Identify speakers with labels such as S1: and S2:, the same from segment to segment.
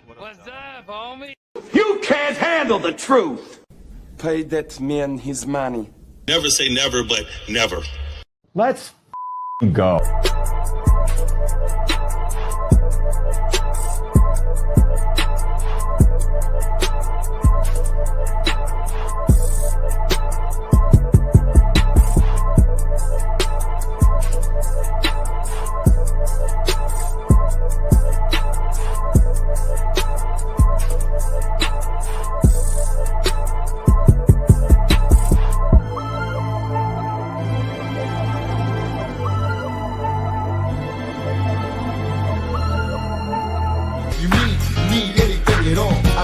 S1: What's up, homie?
S2: You can't handle the truth. Pay that man his money.
S3: Never say never, but never.
S4: Let's go.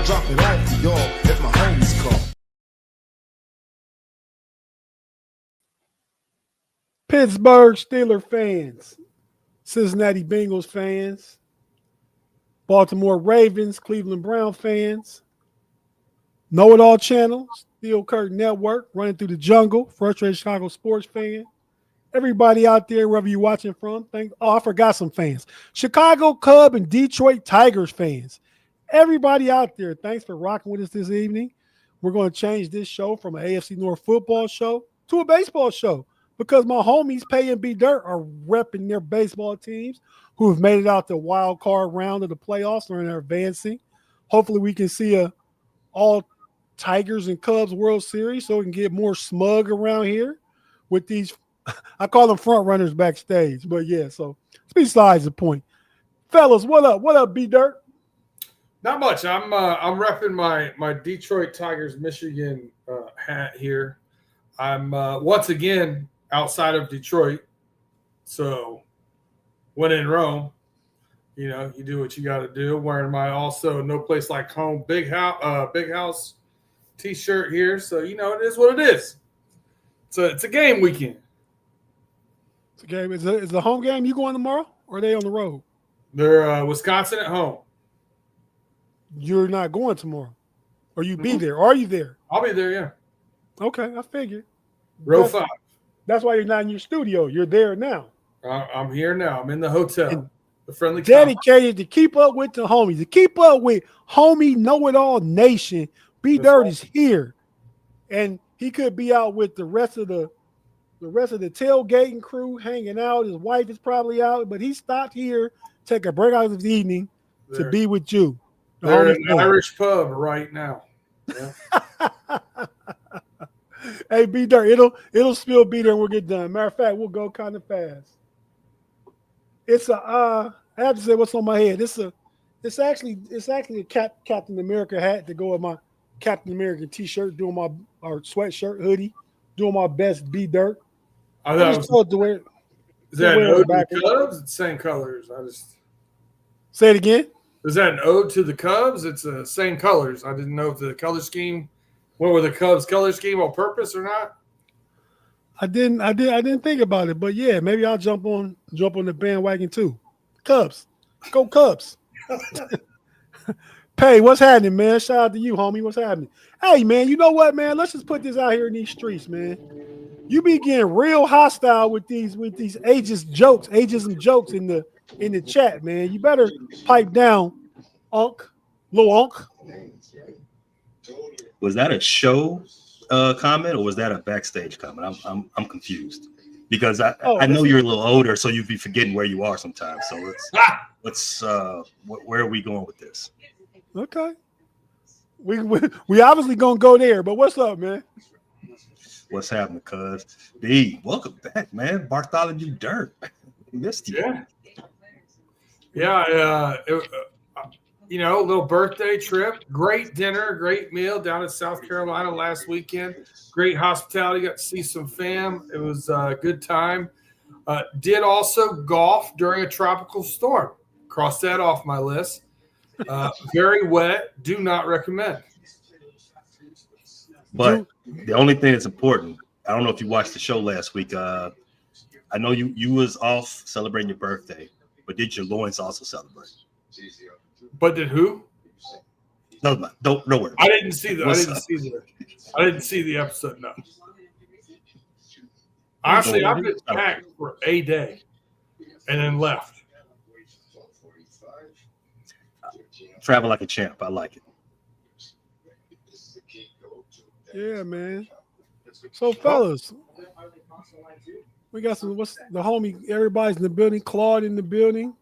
S5: Drop it off to y'all if my homies call.
S4: Pittsburgh Steelers fans, Cincinnati Bengals fans, Baltimore Ravens, Cleveland Brown fans, Know It All Channel, Steel Curtain Network, Running Through the Jungle, Frustrated Chicago Sports fan, everybody out there, wherever you're watching from. I forgot some fans. Chicago Cub and Detroit Tigers fans. Everybody out there, thanks for rocking with us this evening. We're going to change this show from an AFC North football show to a baseball show because my homies Pay and B Dirt are repping their baseball teams who have made it out the wild card round of the playoffs and are advancing. Hopefully we can see a all Tigers and Cubs World Series so we can get more smug around here with these, I call them front runners backstage. But yeah, so it's besides the point. Fellas, what up? What up, B Dirt?
S6: Not much. I'm repping my Detroit Tigers Michigan hat here. I'm once again outside of Detroit, so when in Rome, you do what you got to do. Wearing my also No Place Like Home big house T-shirt here, so it is what it is. It's a game weekend.
S4: It's a game. Is the home game you going tomorrow, or are they on the road?
S6: They're Wisconsin at home.
S4: You're not going tomorrow, or you be there? Are you there?
S6: I'll be there. Yeah.
S4: Okay, I figured.
S6: Row 5.
S4: That's why you're not in your studio. You're there now.
S6: I'm here now. I'm in the hotel.
S4: And
S6: the friendly
S4: dedicated to keep up with the homies, to keep up with homie Know It All Nation. B Dirt is here, and he could be out with the rest of the tailgating crew hanging out. His wife is probably out, but he stopped here, take a break out of the evening to be with you.
S6: They're in an Irish pub right now. Yeah.
S4: Hey, B Dirt, it'll still be there when we get done. Matter of fact, we'll go kind of fast. It's I have to say what's on my head. It's actually a Captain America hat to go with my Captain America T-shirt, doing my sweatshirt hoodie, doing my best B Dirt.
S6: I thought
S4: is
S6: that an ode to the Cubs? It's the same colors. I just
S4: say it again.
S6: Is that an ode to the Cubs? It's the same colors. I didn't know if the color scheme went with the Cubs color scheme on purpose or not.
S4: I didn't think about it, but yeah, maybe I'll jump on the bandwagon too. Cubs, go Cubs. Pay, what's happening, man? Shout out to you, homie. What's happening? Hey, man, you know what, man? Let's just put this out here in these streets, man. You be getting real hostile with these ageism jokes in the chat, man. You better pipe down, little Unk.
S7: Was that a show comment or was that a backstage comment? I'm confused because I know you're a little older, so you'd be forgetting where you are sometimes. So let's where are we going with this?
S4: Okay, we obviously gonna go there, but what's up, man?
S7: What's happening, cuz? B, welcome back, man. Bartholomew Dirt. Missed you.
S6: Yeah. A little birthday trip. Great dinner, great meal down in South Carolina last weekend. Great hospitality. Got to see some fam. It was a good time. Did also golf during a tropical storm. Cross that off my list. Very wet. Do not recommend.
S7: But the only thing that's important, I don't know if you watched the show last week. I know you was off celebrating your birthday, but did your loins also celebrate?
S6: But did who?
S7: No, don't worry.
S6: I didn't see the episode. No. Honestly, I've been packed for a day and then left.
S7: Travel like a champ. I like it.
S4: Yeah, man. So, fellas, we got some. What's the homie? Everybody's in the building. Claude in the building.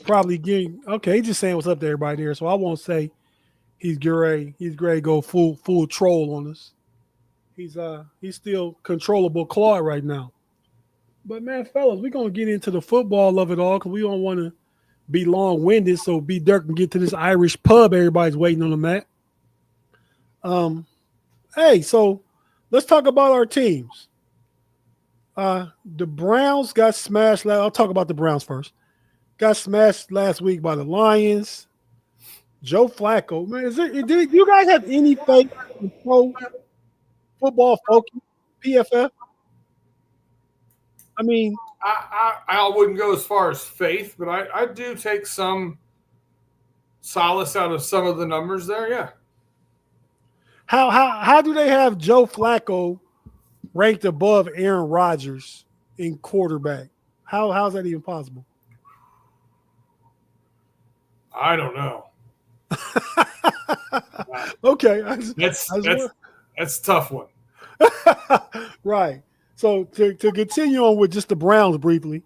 S4: Probably getting okay. He's just saying what's up to everybody there. So I won't say he's great. He's great. Go full troll on us. He's still controllable Claude right now. But man, fellas, we're gonna get into the football of it all because we don't want to be long-winded. So B Dirk can get to this Irish pub everybody's waiting on him at. Hey, so let's talk about our teams. The Browns got smashed. I'll talk about the Browns first. Got smashed last week by the Lions. Joe Flacco, man, do you guys have any faith in Pro Football Focus, PFF? I mean,
S6: I wouldn't go as far as faith, but I do take some solace out of some of the numbers there. Yeah.
S4: How do they have Joe Flacco ranked above Aaron Rodgers in quarterback? How's that even possible?
S6: I don't know.
S4: Okay,
S6: that's a tough one.
S4: Right. So to continue on with just the Browns briefly,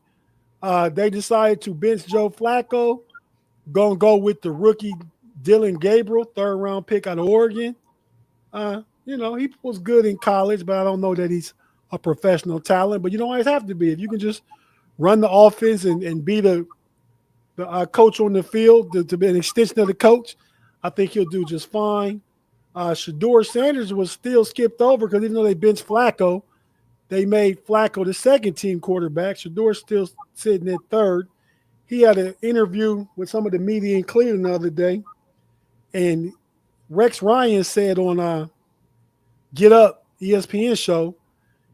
S4: they decided to bench Joe Flacco, gonna go with the rookie Dylan Gabriel, 3rd round pick out of Oregon. He was good in college, but I don't know that he's a professional talent. But you don't always have to be. If you can just run the offense and be the coach on the field to be an extension of the coach, I think he'll do just fine. Shador Sanders was still skipped over because even though they benched Flacco, they made Flacco the second-team quarterback. Shador's still sitting at 3rd. He had an interview with some of the media in Cleveland the other day, and Rex Ryan said on Get Up, ESPN show,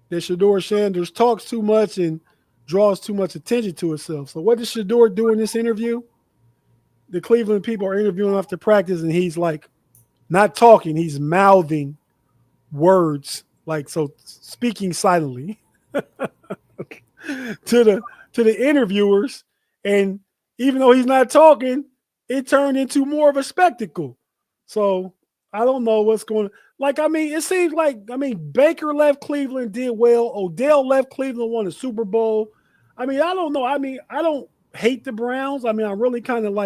S4: that Shador Sanders talks too much and draws too much attention to himself. So what does Shador do in this interview? The Cleveland people are interviewing him after practice, and he's like not talking. He's mouthing words, like so speaking silently to the interviewers. And even though he's not talking, it turned into more of a spectacle. So I don't know what's going on. It seems like, Baker left Cleveland, did well. Odell left Cleveland, won the Super Bowl. I don't know. I don't hate the Browns. I really kind of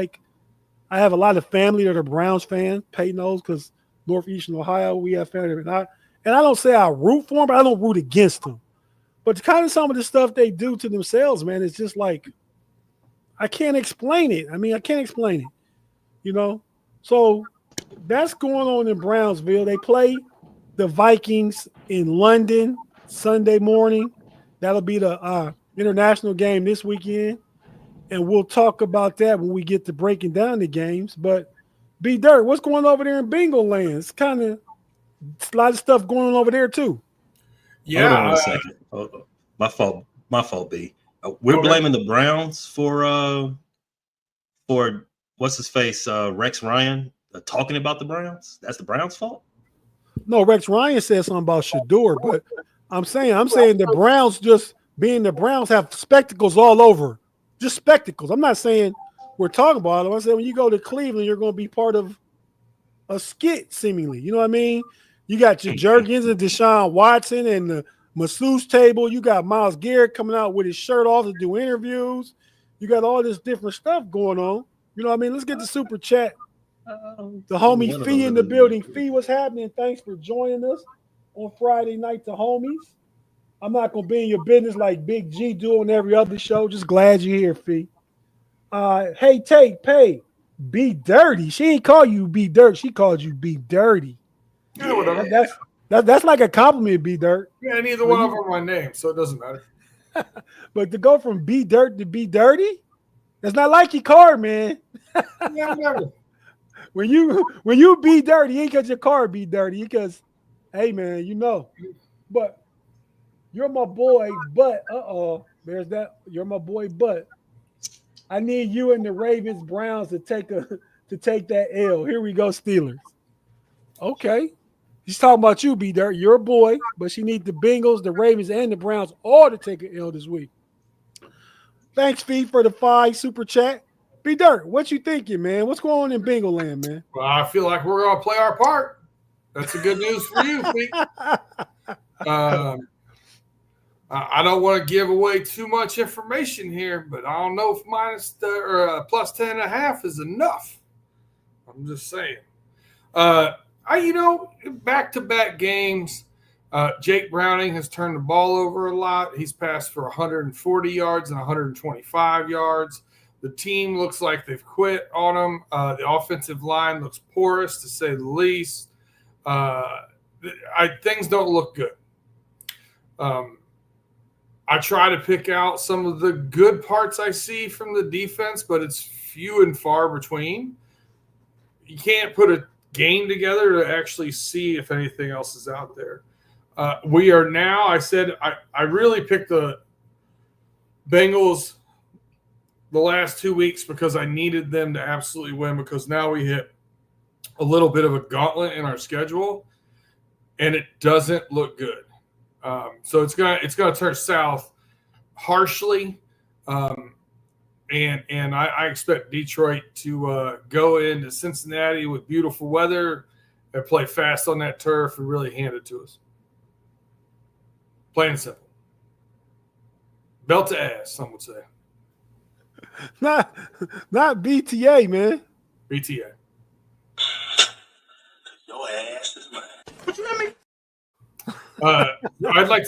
S4: I have a lot of family that are Browns fans. Peyton knows because Northeastern Ohio, we have family. And I don't say I root for them, but I don't root against them. But kind of some of the stuff they do to themselves, man, it's just I can't explain it. I can't explain it, So that's going on in Brownsville. They play the Vikings in London Sunday morning. That'll be the international game this weekend. And we'll talk about that when we get to breaking down the games. But B Dirt, what's going on over there in Bengal land? It's kind of a lot of stuff going on over there too.
S6: Yeah.
S7: Hold on a second. My fault, B. We're blaming the Browns for what's his face, Rex Ryan talking about the Browns. That's the Browns' fault.
S4: No, Rex Ryan said something about Shador, but I'm saying the Browns, just being the Browns, have spectacles all over. Just spectacles. I'm not saying we're talking about them. I said when you go to Cleveland, you're going to be part of a skit, seemingly. You know what I mean? You got your Jergens and Deshaun Watson and the masseuse table. You got Myles Garrett coming out with his shirt off to do interviews. You got all this different stuff going on. You know what I mean? Let's get the super chat. The homie Fee in the building. Fee, what's happening? Thanks for joining us on Friday night, the homies. I'm not going to be in your business like Big G do on every other show. Just glad you're here, Fee. Hey, Take, Pay, Be Dirty. She ain't call you Be Dirt. She called you Be Dirty.
S6: Yeah, whatever.
S4: That's like a compliment, Be Dirt.
S6: Yeah, neither one of them are my name, so it doesn't matter.
S4: But to go from Be Dirt to Be Dirty, that's not like your car, man.
S6: Yeah, whatever.
S4: When you be dirty, ain't because your car be dirty. Because, hey, man, But you're my boy, but there's that. You're my boy, but I need you and the Ravens Browns to take that L. Here we go, Steelers. Okay. He's talking about you, B Dirt. You're a boy, but she needs the Bengals, the Ravens, and the Browns all to take an L this week. Thanks, Fee, for the 5 super chat. B Dirt, what you thinking, man? What's going on in Bengal land, man?
S6: Well, I feel like we're going to play our part. That's the good news for you, Pete. I don't want to give away too much information here, but I don't know if plus 10.5 is enough. I'm just saying. Back-to-back games, Jake Browning has turned the ball over a lot. He's passed for 140 yards and 125 yards. The team looks like they've quit on him. The offensive line looks porous, to say the least. Things don't look good. I try to pick out some of the good parts I see from the defense, but it's few and far between. You can't put a game together to actually see if anything else is out there. We are now, I really picked the Bengals the last 2 weeks because I needed them to absolutely win, because now we hit a little bit of a gauntlet in our schedule, and it doesn't look good. So it's gonna turn south harshly, and I expect Detroit to go into Cincinnati with beautiful weather and play fast on that turf and really hand it to us. Plain and simple. Belt to ass, some would say.
S4: Not BTA, man.
S6: BTA.
S3: Your ass is mine.
S6: I'd like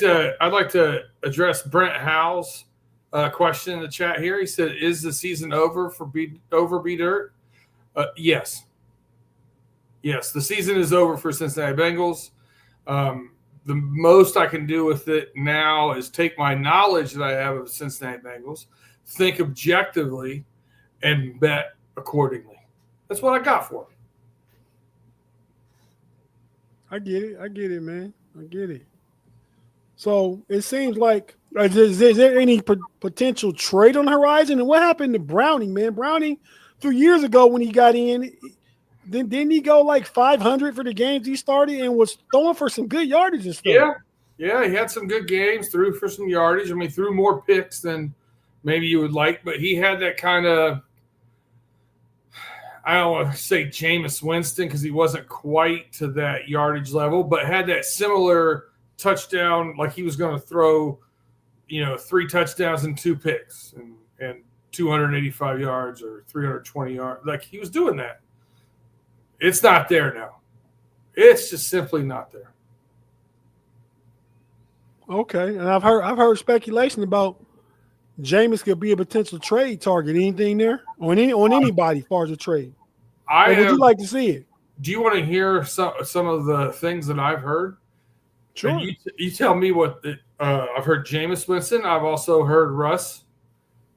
S6: to address Brent Howell's question in the chat here. He said, "Is the season over for B Dirt?" Yes. Yes, the season is over for Cincinnati Bengals. The most I can do with it now is take my knowledge that I have of the Cincinnati Bengals, think objectively, and bet accordingly. That's what I got for him.
S4: I get it, man. I get it. So it seems like is there any potential trade on the horizon? And what happened to Browning, man? Browning 3 years ago when he got in, didn't he go like 500 for the games he started and was throwing for some good yardage and stuff?
S6: Yeah, he had some good games, threw for some yardage. I mean, threw more picks than maybe you would like, but he had that kind of, I don't want to say Jameis Winston because he wasn't quite to that yardage level, but had that similar touchdown, like he was going to throw, 3 touchdowns and 2 picks and 285 yards or 320 yards. Like he was doing that. It's not there now. It's just simply not there.
S4: Okay, and I've heard speculation about Jameis could be a potential trade target. Anything there on anybody as far as a trade? Would you like to see it?
S6: Do you want to hear some of the things that I've heard?
S4: Sure.
S6: You tell me what I've heard. Jameis Winston. I've also heard Russ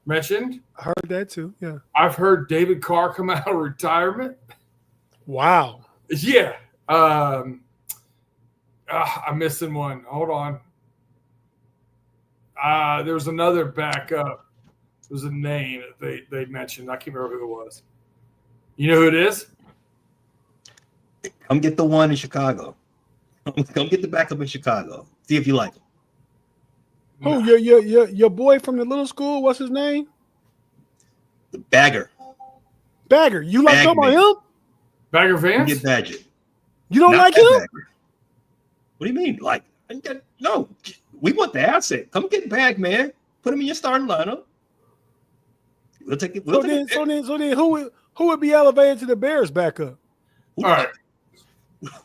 S6: mentioned.
S4: I heard that too. Yeah.
S6: I've heard David Carr come out of retirement.
S4: Wow.
S6: Yeah. I'm missing one. Hold on. There was another backup. There was a name that they mentioned. I can't remember who it was. You know who it is?
S7: Come get the one in Chicago. Come get the backup in Chicago. See if you like him.
S4: Who? Your boy from the little school? What's his name?
S7: The Bagger.
S4: Bagger. You like talking about him?
S6: Bagger Vance?
S7: Get Badger.
S4: You don't like him?
S7: Bagger. What do you mean? Like, no. We want the asset. Come get Bag, man. Put him in your starting lineup. We'll take it.
S4: So then, who would be elevated to the Bears backup?
S6: All right.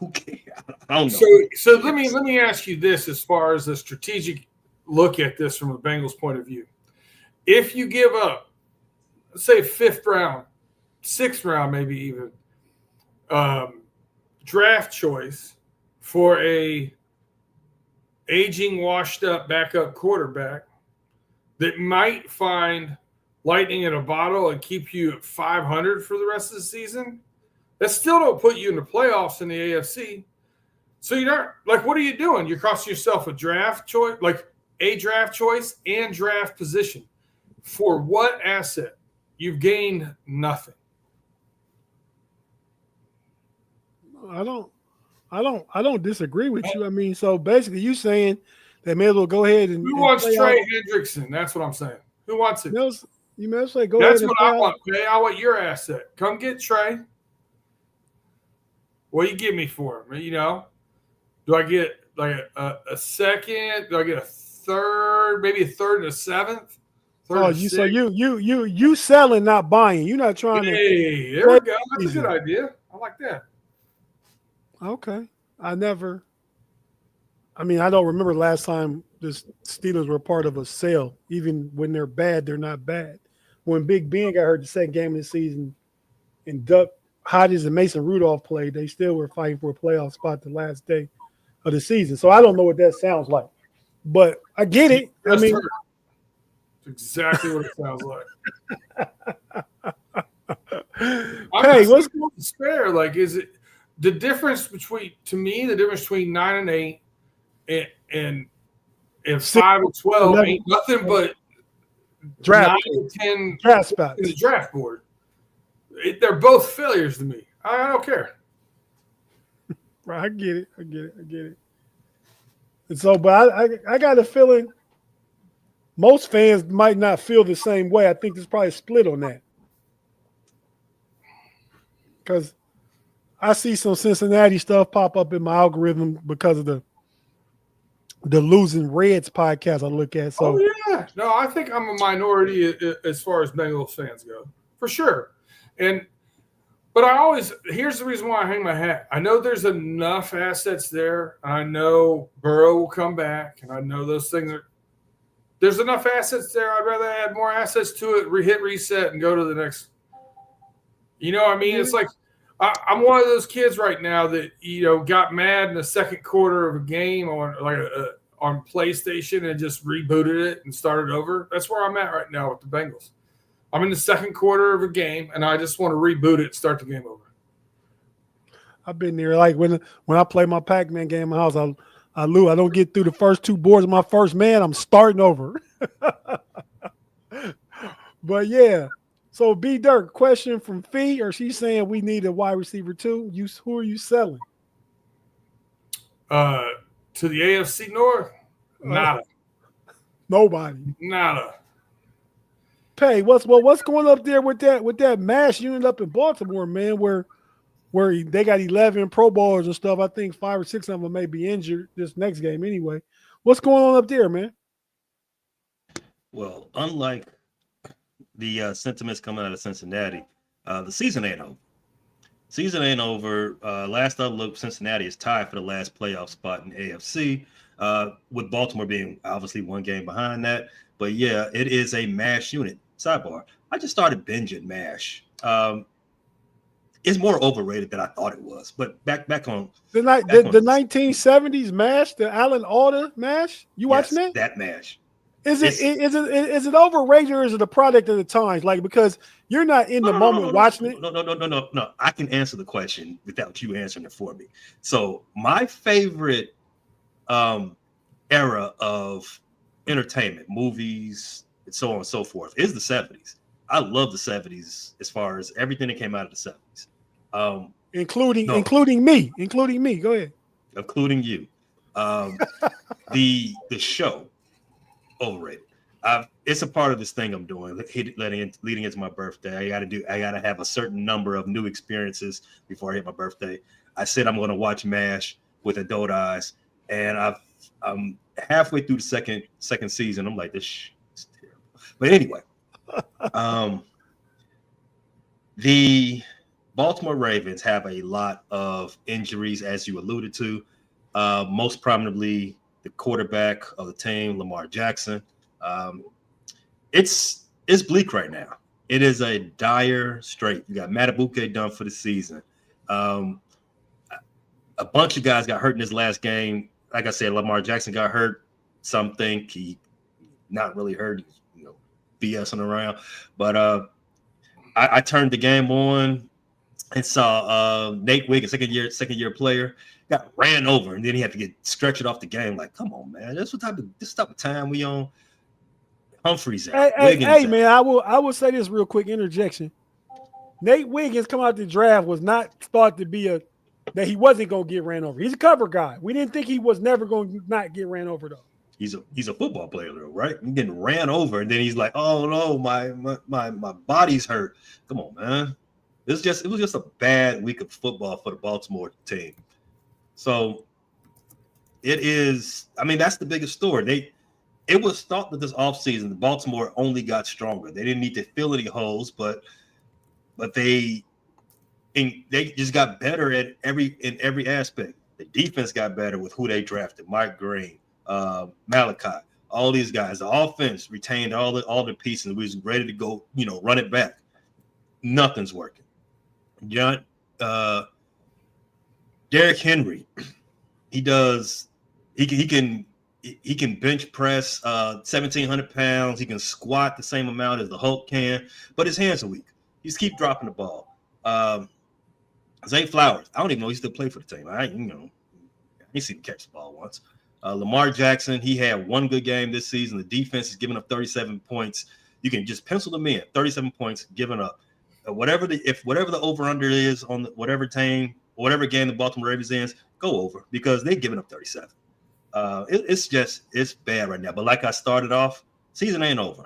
S7: Okay. I don't know.
S6: So let me ask you this as far as a strategic look at this from a Bengals point of view. If you give up, let's say 5th round, 6th round, maybe even draft choice for a aging, washed up backup quarterback that might find lightning in a bottle and keep you at 500 for the rest of the season, that still don't put you in the playoffs in the AFC. So you're not, like, what are you doing? You're costing yourself a draft choice, like a draft choice and draft position. For what asset? You've gained nothing.
S4: I don't disagree with you. I mean, so basically you saying they may as well go ahead and
S6: Who wants Trey Hendrickson? That's what I'm saying. Who wants it?
S4: You may say go
S6: That's
S4: ahead.
S6: what I want, Trey. I want your asset. Come get Trey. What do you give me for him? You know, do I get like a second? Do I get a third? Maybe a third and a seventh?
S4: So you selling, not buying. You're not trying to.
S6: Hey, there we go. That's a good idea. I like that.
S4: Okay. I don't remember last time the Steelers were part of a sale. Even when they're bad, they're not bad. When Big Ben got hurt the second game of the season and Duck Hodges and Mason Rudolph played, they still were fighting for a playoff spot the last day of the season. So I don't know what that sounds like. But I get it.
S6: That's exactly what it sounds like.
S4: Hey, what's
S6: fair? Like, is it the difference between 9-8 and 5-12 ain't nothing but
S4: draft
S6: 9-10
S4: draft spots
S6: in the draft board. They're both failures to me. I don't care.
S4: Right, I get it. And so, but I got a feeling most fans might not feel the same way. I think there's probably a split on that. Because I see some Cincinnati stuff pop up in my algorithm because of the Losing Reds podcast I look at. So,
S6: yeah. No, I think I'm a minority as far as Bengals fans go, for sure. But here's the reason why I hang my hat. I know there's enough assets there. I know Burrow will come back, and I know those things there's enough assets there. I'd rather add more assets to it, hit reset, and go to the next. You know what I mean? It's like I'm one of those kids right now that got mad in the second quarter of a game on PlayStation and just rebooted it and started over. That's where I'm at right now with the Bengals. I'm in the second quarter of a game, and I just want to reboot it and start the game over.
S4: I've been there. Like when I play my Pac-Man game in my house, I lose. I don't get through the first two boards of my first man. I'm starting over. But yeah. So B Dirk, question from Fee, or she's saying we need a wide receiver too. Who are you selling?
S6: To the AFC North? Nada.
S4: Nobody.
S6: Nada.
S4: Pay, what's going up there with that mash unit up in Baltimore, man, where they got 11 Pro Bowlers and stuff. I think 5 or 6 of them may be injured this next game anyway. What's going on up there, man?
S7: Well, unlike the sentiments coming out of Cincinnati, the season ain't over. Season ain't over. Last I looked, Cincinnati is tied for the last playoff spot in AFC, with Baltimore being obviously one game behind that. But yeah, it is a MASH unit. Sidebar, I just started binging MASH. It's more overrated than I thought it was. But back on
S4: the 1970s MASH, the Alan Alda MASH. You watching that?
S7: That MASH.
S4: Is it overrated, or is it a product of the times? Like, because you're not in the moment watching it.
S7: No. I can answer the question without you answering it for me. So my favorite era of entertainment, movies, and so on and so forth, is the 70s. I love the 70s as far as everything that came out of the 70s.
S4: Including me. Go ahead.
S7: Including you. The show, overrated. It's a part of this thing I'm doing, leading into my birthday. I gotta have a certain number of new experiences before I hit my birthday. I said I'm gonna watch MASH with adult eyes, and I'm halfway through the second season. I'm like, this is terrible. But anyway, the Baltimore Ravens have a lot of injuries, as you alluded to. Most prominently, the quarterback of the team, Lamar Jackson. It's bleak right now. It is a dire strait. You got Matabuke done for the season. A bunch of guys got hurt in this last game. Like I said, Lamar Jackson got hurt. Some think he not really hurt, BSing around. But I turned the game on and saw Nate Wiggins, second year player, got ran over, and then he had to get stretched off the game. Like, come on, man, this type of time we on. Humphreys out.
S4: Hey, man, I will say this real quick interjection. Nate Wiggins come out the draft was not thought to be that he wasn't going to get ran over. He's a cover guy. We didn't think he was never going to not get ran over, though.
S7: he's a football player, though, right? He's getting ran over, and then he's like, "Oh no, my body's hurt." Come on, man. It was just a bad week of football for the Baltimore team. So it is. I mean, that's the biggest story. It was thought that this offseason, Baltimore only got stronger. They didn't need to fill any holes, but they just got better in every aspect. The defense got better with who they drafted: Mike Green, Malachi, all these guys. The offense retained all the pieces. We was ready to go, run it back. Nothing's working. Derrick Henry, he can bench press 1,700 pounds. He can squat the same amount as the Hulk can, but his hands are weak. He just keep dropping the ball. Zay Flowers, I don't even know he still played for the team. I ain't seen him catch the ball once. Lamar Jackson, he had one good game this season. The defense is giving up 37 points. You can just pencil them in. 37 points given up. Whatever the over-under is on whatever team, whatever game the Baltimore Ravens is, go over because they're giving up 37. It's bad right now. But like I started off, season ain't over.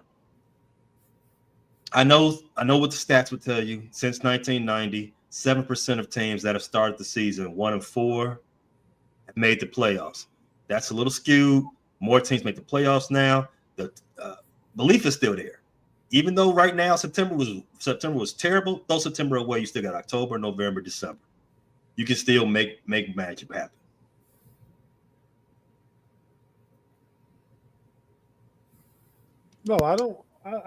S7: I know what the stats would tell you. Since 1990, 7% of teams that have started the season 1-4 have made the playoffs. That's a little skewed. More teams make the playoffs now. The belief is still there. Even though right now September was terrible, throw September away, you still got October, November, December. You can still make magic happen.
S4: No, I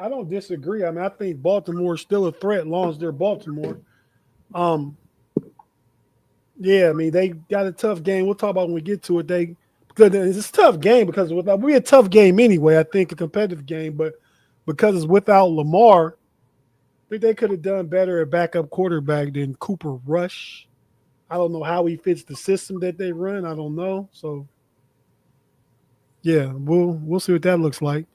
S4: don't disagree. I mean, I think Baltimore is still a threat as long as they're Baltimore. Yeah, I mean, they got a tough game. We'll talk about when we get to it. Because it's a tough game because we a tough game anyway. I think a competitive game, but because it's without Lamar, I think they could have done better at backup quarterback than Cooper Rush. I don't know how he fits the system that they run. I don't know. So, yeah, we'll see what that looks like.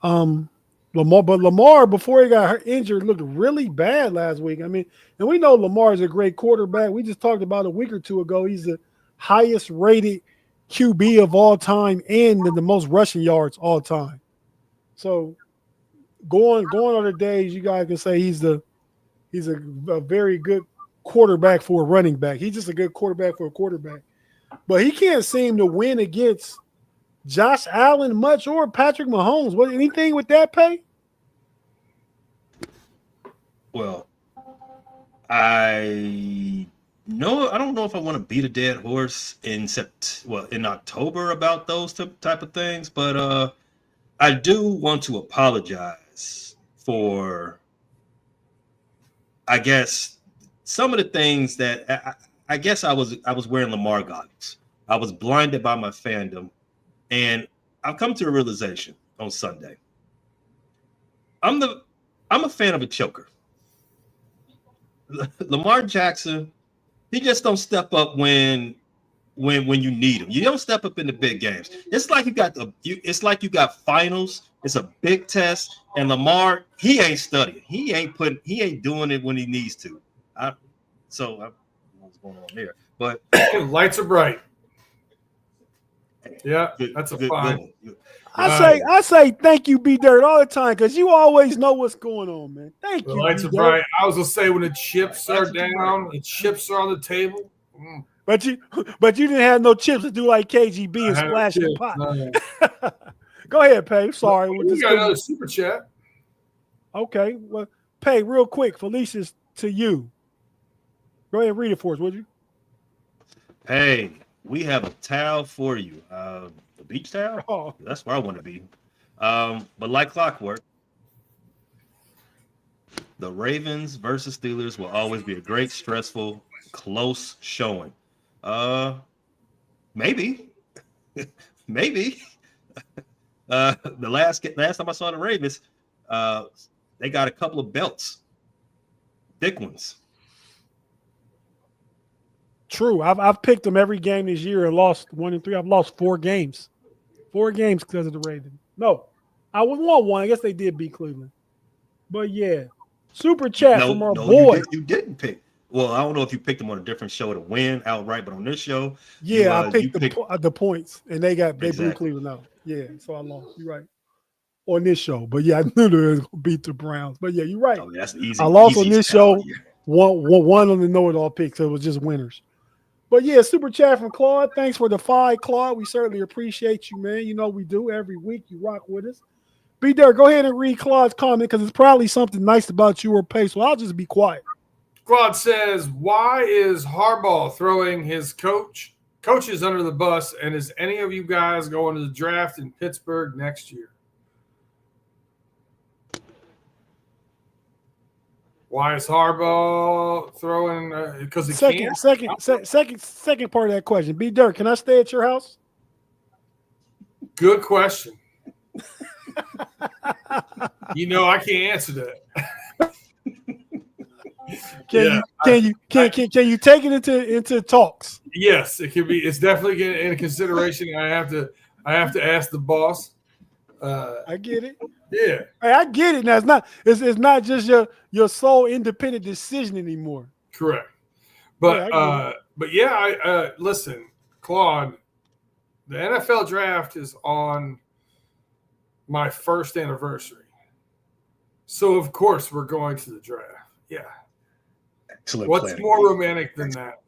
S4: Lamar, before he got injured, looked really bad last week. I mean, and we know Lamar is a great quarterback. We just talked about a week or two ago. He's the highest rated QB of all time and the most rushing yards all time. So going on the days, you guys can say he's a very good quarterback for a running back. He's just a good quarterback for a quarterback. But he can't seem to win against Josh Allen much or Patrick Mahomes. What anything with that pay?
S7: Well, I don't know if I want to beat a dead horse in October about those type of things, but I do want to apologize for, I guess, some of the things that I guess I was wearing Lamar goggles. I was blinded by my fandom, and I've come to a realization on Sunday. I'm a fan of a choker. Lamar Jackson, he just don't step up when you need him. You don't step up in the big games. It's like you got finals. It's a big test, and Lamar, he ain't studying. He ain't doing it when he needs to. I don't know what's going on there, but
S6: lights are bright. Yeah, that's a fine.
S4: I say thank you, B Dirt, all the time because you always know what's going on, man. Thank you.
S6: The lights are bright. I was gonna say when the chips are down, the chips are on the table.
S4: But you didn't have no chips to do like KGB and splash the pot. No. Go ahead, Pay. Sorry,
S6: we got another super chat.
S4: Okay, well, Pay, real quick. Felicia's to you. Go ahead and read it for us, would you?
S7: Hey, we have a towel for you. The beach towel?
S4: Oh.
S7: That's where I want to be. But like clockwork, the Ravens versus Steelers will always be a great, stressful, close showing. Maybe. Maybe. The last time I saw the Ravens, they got a couple of belts. Thick ones.
S4: True. I've picked them every game this year and lost 1 and 3. I've lost 4 games. 4 games because of the Ravens. No, I won one. I guess they did beat Cleveland. But yeah, super chat from our boy.
S7: You didn't pick. Well, I don't know if you picked them on a different show to win outright, but on this show,
S4: yeah, I picked the points, and they blew Cleveland out. Yeah, so I lost. You're right. On this show. But yeah, I knew they was gonna beat the Browns. But yeah, you're right.
S7: Oh, that's easy.
S4: I lost on
S7: easy
S4: this
S7: scout
S4: show.
S7: here.
S4: One on the know-it-all pick, so it was just winners. But yeah, super chat from Claude. Thanks for the 5, Claude. We certainly appreciate you, man. You know we do every week. You rock with us. B. Derrick, go ahead and read Claude's comment because it's probably something nice about you or Pace. So I'll just be quiet.
S6: Claude says, "Why is Harbaugh throwing his coaches under the bus? And is any of you guys going to the draft in Pittsburgh next year?" Why is Harbaugh throwing? Because he can't.
S4: Second part of that question. B. Derrick, can I stay at your house?
S6: Good question. I can't answer that.
S4: Can you take it into talks?
S6: Yes, it could be. It's definitely getting into consideration. I have to ask the boss.
S4: I get it.
S6: Yeah,
S4: hey, I get it. Now it's not just your sole independent decision anymore.
S6: Correct. But listen, Claude, the NFL draft is on my first anniversary, so of course we're going to the draft. Yeah.
S7: Excellent.
S6: What's
S7: planning.
S6: more romantic than that?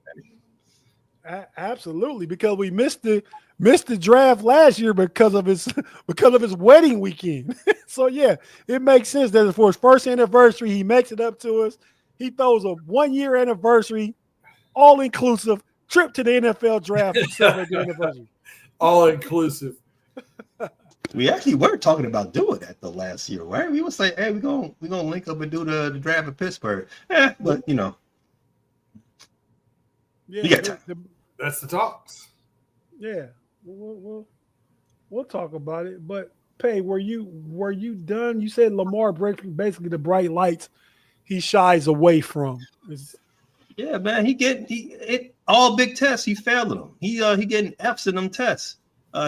S4: Absolutely, because we missed the draft last year because of his wedding weekend. So yeah, it makes sense that for his first anniversary, he makes it up to us. He throws a 1-year anniversary, all inclusive trip to the NFL draft to celebrate the anniversary.
S6: All inclusive.
S7: We actually were talking about doing that the last year, right? We would say, "Hey, we're gonna link up and do the draft in Pittsburgh." But
S4: yeah,
S7: you got time.
S6: That's the talks.
S4: Yeah, we'll talk about it. But Pay, were you done? You said Lamar breaking basically the bright lights he shies away from.
S7: Yeah, man, he all big tests. He failing them. He getting F's in them tests.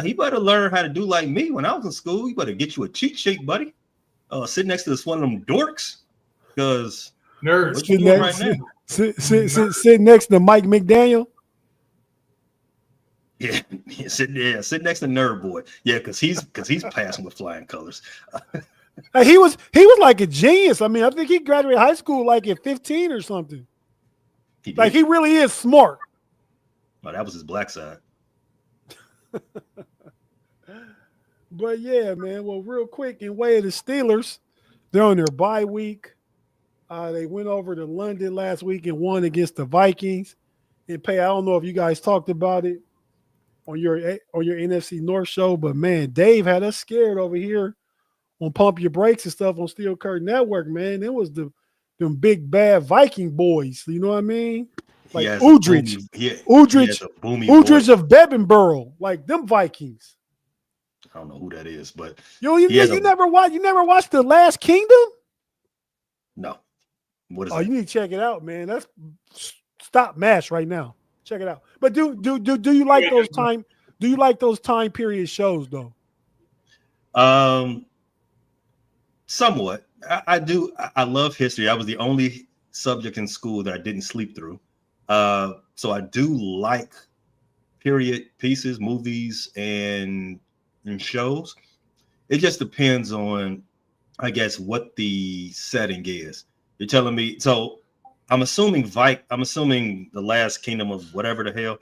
S7: He better learn how to do like me when I was in school. You better get you a cheat sheet, buddy. Sit next to one of them dorks, because
S6: nerds.
S7: What you doing right now?
S4: Sit next to Mike McDaniel.
S7: Yeah, sit next to Nerd Boy. Yeah, because he's passing with flying colors.
S4: He was like a genius. I mean, I think he graduated high school like at 15 or something. He really is smart.
S7: Oh, that was his black side.
S4: But yeah, man. Well, real quick, in way of the Steelers, they're on their bye week. They went over to London last week and won against the Vikings. And Pay, I don't know if you guys talked about it on your NFC North show, but man, Dave had us scared over here on Pump Your Brakes and stuff on Steel Curtain Network. Man, it was them big bad Viking boys. You know what I mean? Like Udrich of Bebenborough, like them Vikings.
S7: I don't know who that is, but
S4: you never watched The Last Kingdom?
S7: No. What is
S4: that? You need to check it out, man. That's stop MASH right now. Check it out. But do you like those time? Do you like those time period shows though?
S7: Somewhat. I do. I love history. I was the only subject in school that I didn't sleep through. So I do like period pieces, movies, and shows. It just depends on, I guess, what the setting is. You're telling me. So I'm assuming The Last Kingdom of whatever the hell.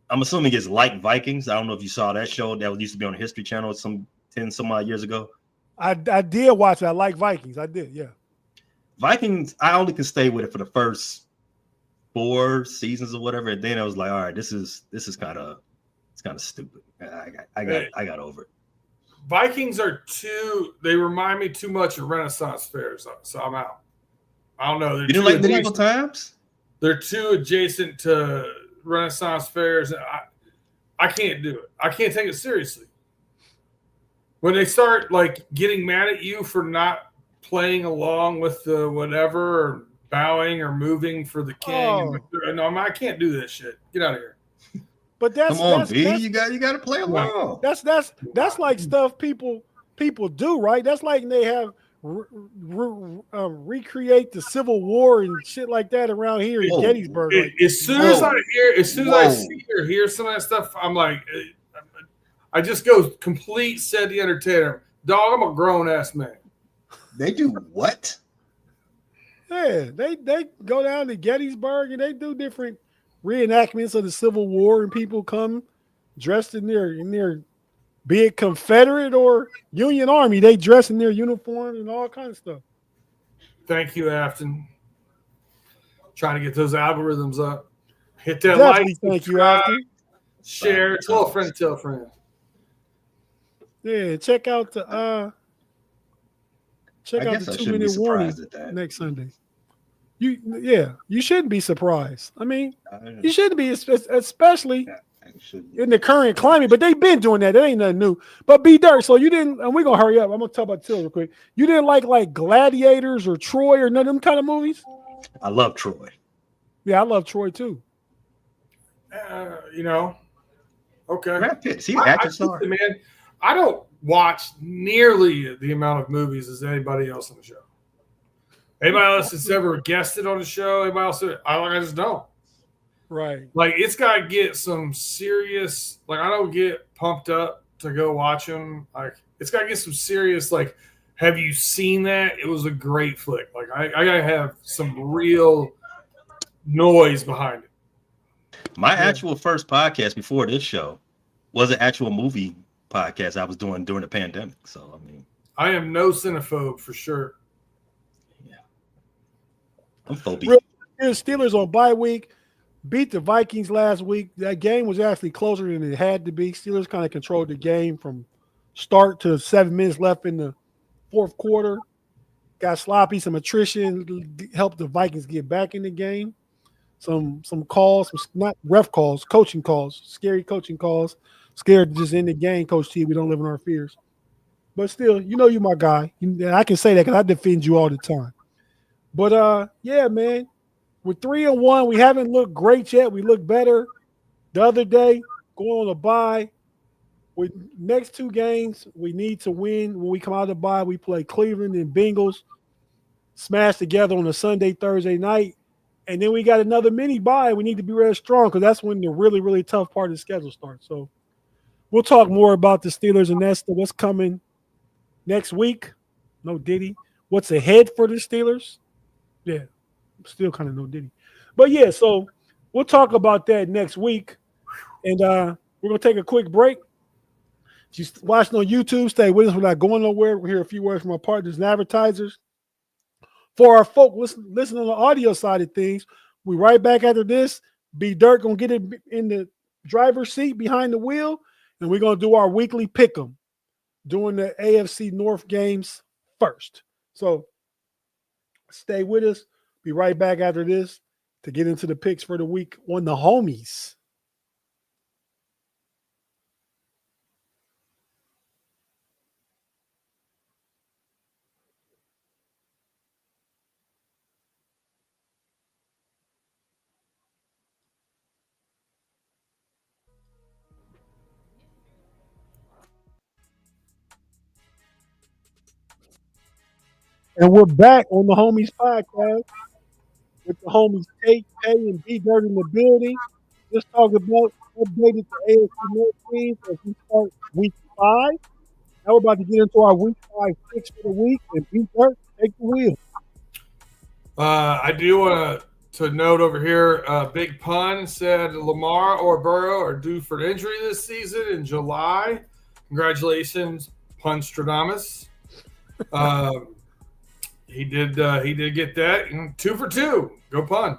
S7: I'm assuming it's like Vikings. I don't know if you saw that show that used to be on the History Channel some 10 some odd years ago.
S4: I did watch it. I like Vikings. I did, yeah. Vikings,
S7: I only can stay with it for the first 4 seasons or whatever, and then I was like, all right, this is kind of stupid. I got over it.
S6: Vikings they remind me too much of Renaissance fairs, so I'm out. I don't know.
S7: You didn't like medieval times?
S6: They're too adjacent to Renaissance fairs. I can't do it. I can't take it seriously. When they start like getting mad at you for not playing along with the whatever, or bowing or moving for the king, no, I can't do this shit. Get out of here.
S4: But that's
S7: come on, B. You got to play along.
S4: That's like stuff people do, right? That's like they have recreate the Civil War and shit like that around here in Gettysburg.
S6: As soon as I see or hear some of that stuff, I'm like, I just go complete said the entertainer. Dog, I'm a grown ass man.
S7: They do what?
S4: Yeah, they go down to Gettysburg and they do different reenactments of the Civil War, and people come dressed in their be it Confederate or Union Army, they dress in their uniform and all kinds of stuff.
S6: Thank you, Afton. Trying to get those algorithms up. Hit that
S4: Definitely
S6: like,
S4: thank you, Afton.
S6: share, tell a friend, tell a friend.
S4: Yeah, check out the 2-minute warning next Sunday. You shouldn't be surprised. I mean, you shouldn't be, especially in the current climate. But they've been doing that. That ain't nothing new. But B Dirt, so you didn't, and we're gonna hurry up. I'm gonna talk about Till real quick. You didn't like Gladiators or Troy or none of them kind of movies?
S7: I love Troy.
S4: Yeah, I love Troy too.
S6: Okay.
S7: Brad Pitt, is he an action star?
S6: Man, I don't watch nearly the amount of movies as anybody else on the show. Anybody else that's ever guested on the show? Anybody else? I just don't.
S4: Right.
S6: Like, it's got to get some serious. Like, I don't get pumped up to go watch them. Like, it's got to get some serious. Like, have you seen that? It was a great flick. Like, I got to have some real noise behind it.
S7: My actual first podcast before this show was an actual movie podcast I was doing during the pandemic. So, I mean,
S6: I am no cinephobe for sure.
S7: Yeah. I'm phobic.
S4: Steelers on bye week beat the Vikings last week. That game was actually closer than it had to be. Steelers kind of controlled the game from start to 7 minutes left in the fourth quarter. Got sloppy, some attrition helped the Vikings get back in the game. Some calls, not ref calls, coaching calls, scary coaching calls. Scared to just end the game, Coach T. We don't live in our fears. But still, you're my guy. I can say that because I defend you all the time. But, yeah, man, we're 3-1. We haven't looked great yet. We look better the other day, going on a bye. With next two games, we need to win. When we come out of the bye, we play Cleveland and Bengals, smash together on a Sunday, Thursday night. And then we got another mini bye. We need to be really strong because that's when the really, really tough part of the schedule starts. So we'll talk more about the Steelers and that's what's coming next week. No Diddy. What's ahead for the Steelers? Yeah, still kind of no Diddy. But, yeah, so we'll talk about that next week. And we're going to take a quick break. If you're watching on YouTube, stay with us. We're not going nowhere. We'll hear a few words from our partners and advertisers. For our folk listen on the audio side of things, we right back after this. B Dirt going to get it in the driver's seat behind the wheel, and we're going to do our weekly pick 'em, doing the AFC North games first. So stay with us. Be right back after this to get into the picks for the week on the homies. And we're back on the Homies Podcast with the homies Tate, Pay, and B Dirt in the building. Just talking about updated the AFC North teams as we start week 5. Now we're about to get into our week 5 picks for the week, and B Dirt, take the wheel.
S6: I do want to note over here, Big Pun said Lamar or Burrow are due for injury this season in July. Congratulations, Punstradamus. He did get that. 2 for 2. Go Pun.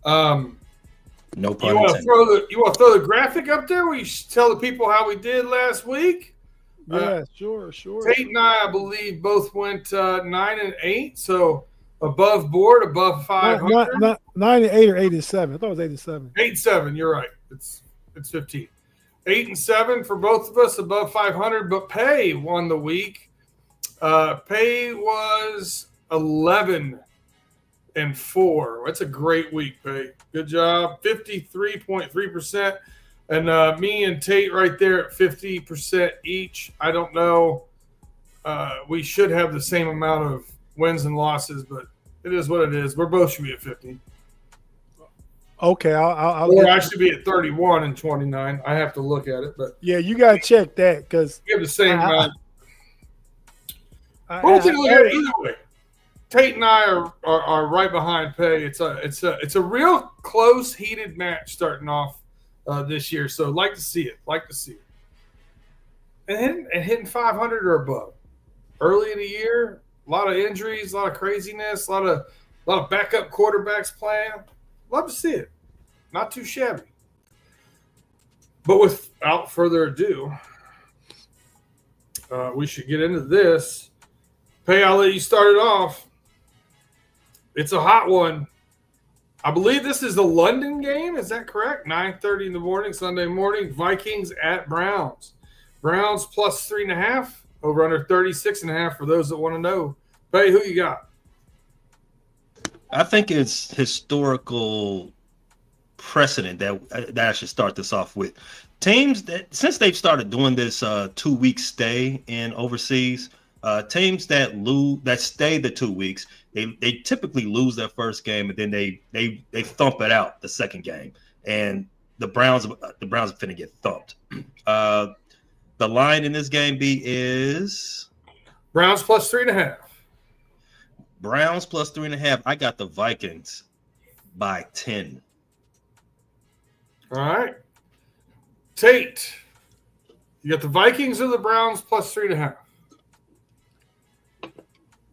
S7: No pun
S6: You want
S7: intended.
S6: to throw the graphic up there where you tell the people how we did last week?
S4: Yeah, sure.
S6: Tate and I believe, both went 9 and 8, so above board, above 500.
S4: Not 9 and 8 or 8 and 7. I thought it was 8 and 7.
S6: 8 and 7. You're right. It's 15. 8 and 7 for both of us, above 500. But Pay won the week. Pay was 11 and 4. That's a great week, Pay. Good job. 53.3%. And me and Tate right there at 50% each. I don't know. We should have the same amount of wins and losses, but it is what it is. We're both should be at 50.
S4: Okay, I'll
S6: Or
S4: get
S6: I should be at 31 and 29. I have to look at it, but
S4: yeah, you gotta check that because
S6: we have the same.
S4: I,
S6: Well, take a look at it
S4: I-
S6: either way. Tate and I are right behind Pay. It's a real close, heated match starting off this year. So like to see it. And hitting 500 or above early in the year. A lot of injuries, a lot of craziness, a lot of backup quarterbacks playing. Love to see it. Not too shabby. But without further ado, we should get into this. Pay, I'll let you start it off. It's a hot one. I believe this is the London game. Is that correct? 9:30 in the morning, Sunday morning. Vikings at Browns. Browns plus 3.5. Over under 36.5 for those that want to know. Pay, who you got?
S7: I think it's historical precedent that I should start this off with. Teams that, since they've started doing this 2-week stay in overseas, teams that stay the 2 weeks, they typically lose their first game and then they thump it out the second game. And the Browns are finna get thumped. The line in this game is
S6: Browns plus 3.5.
S7: Browns plus 3.5. I got the Vikings by 10.
S6: All right. Tate, you got the Vikings or the Browns plus 3.5?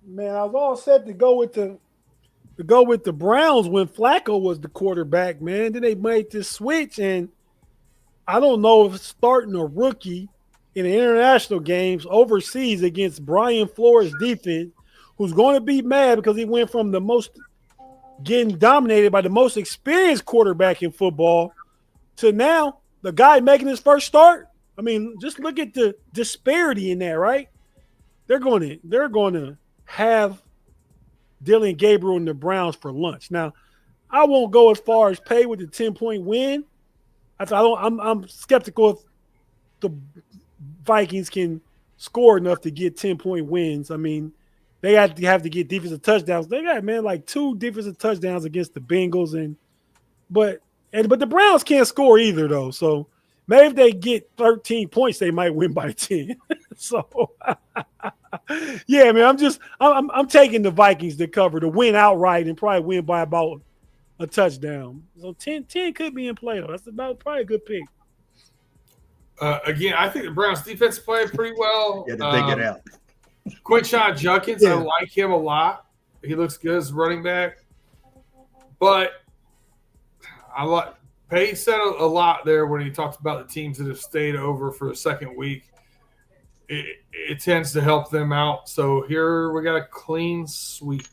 S4: man, I was all set to go with the Browns when Flacco was the quarterback, man. Then they made this switch, and I don't know if starting a rookie in the international games overseas against Brian Flores' defense, who's going to be mad because he went from getting dominated by the most experienced quarterback in football to now the guy making his first start. I mean, just look at the disparity in that, right? They're going to have Dylan Gabriel and the Browns for lunch. Now, I won't go as far as pay with the 10-point win. I'm skeptical if the Vikings can score enough to get 10-point wins. I mean, they have to get defensive touchdowns. They got, man, like 2 defensive touchdowns against the Bengals, but the Browns can't score either, though. So maybe if they get 13 points, they might win by 10. So yeah, man, I'm taking the Vikings to cover, to win outright and probably win by about a touchdown. So 10 could be in play, though. That's probably a good pick.
S6: Again, I think the Browns defense played pretty well.
S7: Yeah, they get out.
S6: Quinshon Judkins,
S4: Yeah.
S6: I like him a lot. He looks good as running back. But Pay said a lot there when he talked about the teams that have stayed over for the second week. It tends to help them out. So here we got a clean sweep.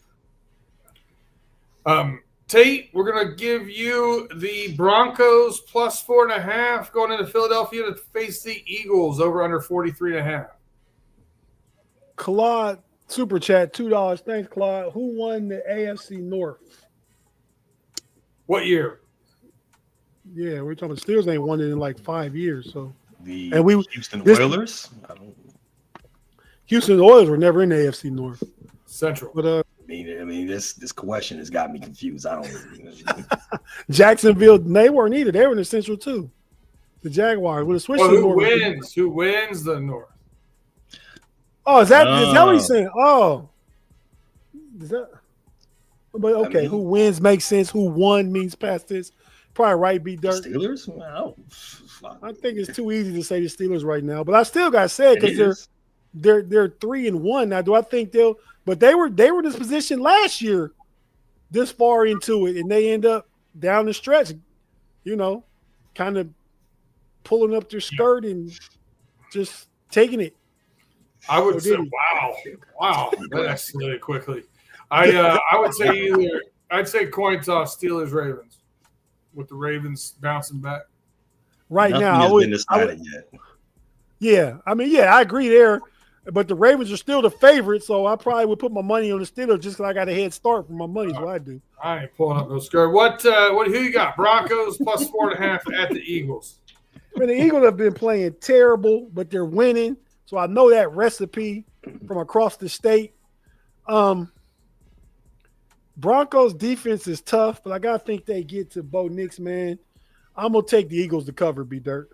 S6: Tate, we're going to give you the Broncos plus 4.5 going into Philadelphia to face the Eagles over under 43.5.
S4: Claude, super chat, $2. Thanks, Claude. Who won the AFC North?
S6: What year?
S4: Yeah, we're talking Steelers ain't won it in like 5 years. So
S7: The
S4: and we
S7: Houston
S4: this-
S7: Oilers.
S4: Houston Oilers were never in the AFC North.
S6: Central.
S4: But
S7: I mean, this question has got me confused. I don't.
S4: Jacksonville, they weren't either. They were in the Central too. The Jaguars would have switched
S6: Well,
S4: to the
S6: who
S4: North.
S6: wins? Who wins the North?
S4: Oh, is that what he's saying? Oh, is that? But okay,
S7: I mean,
S4: who wins makes sense. Who won means past this. Probably right. Be dirt.
S7: Steelers. Wow.
S4: I think it's too easy to say the Steelers right now, but I still got to say it because they're 3-1 now. Do I think they'll? But they were in this position last year, this far into it, and they end up down the stretch, kind of pulling up their skirt and just taking it.
S6: I would say, wow, that escalated quickly. I would say I'd say coin toss Steelers Ravens, with the Ravens bouncing back.
S4: Right
S7: Nothing
S4: now,
S7: has
S4: I would.
S7: been decided yet.
S4: Yeah, I mean, yeah, I agree there. But the Ravens are still the favorite, so I probably would put my money on the Steelers just because I got a head start for my money. Is what I do.
S6: I ain't pulling up no skirt. Who you got? Broncos plus 4.5 at the Eagles.
S4: I mean, the Eagles have been playing terrible, but they're winning. So I know that recipe from across the state. Broncos defense is tough, but I gotta think they get to Bo Nix, man. I'm gonna take the Eagles to cover, B Dirt.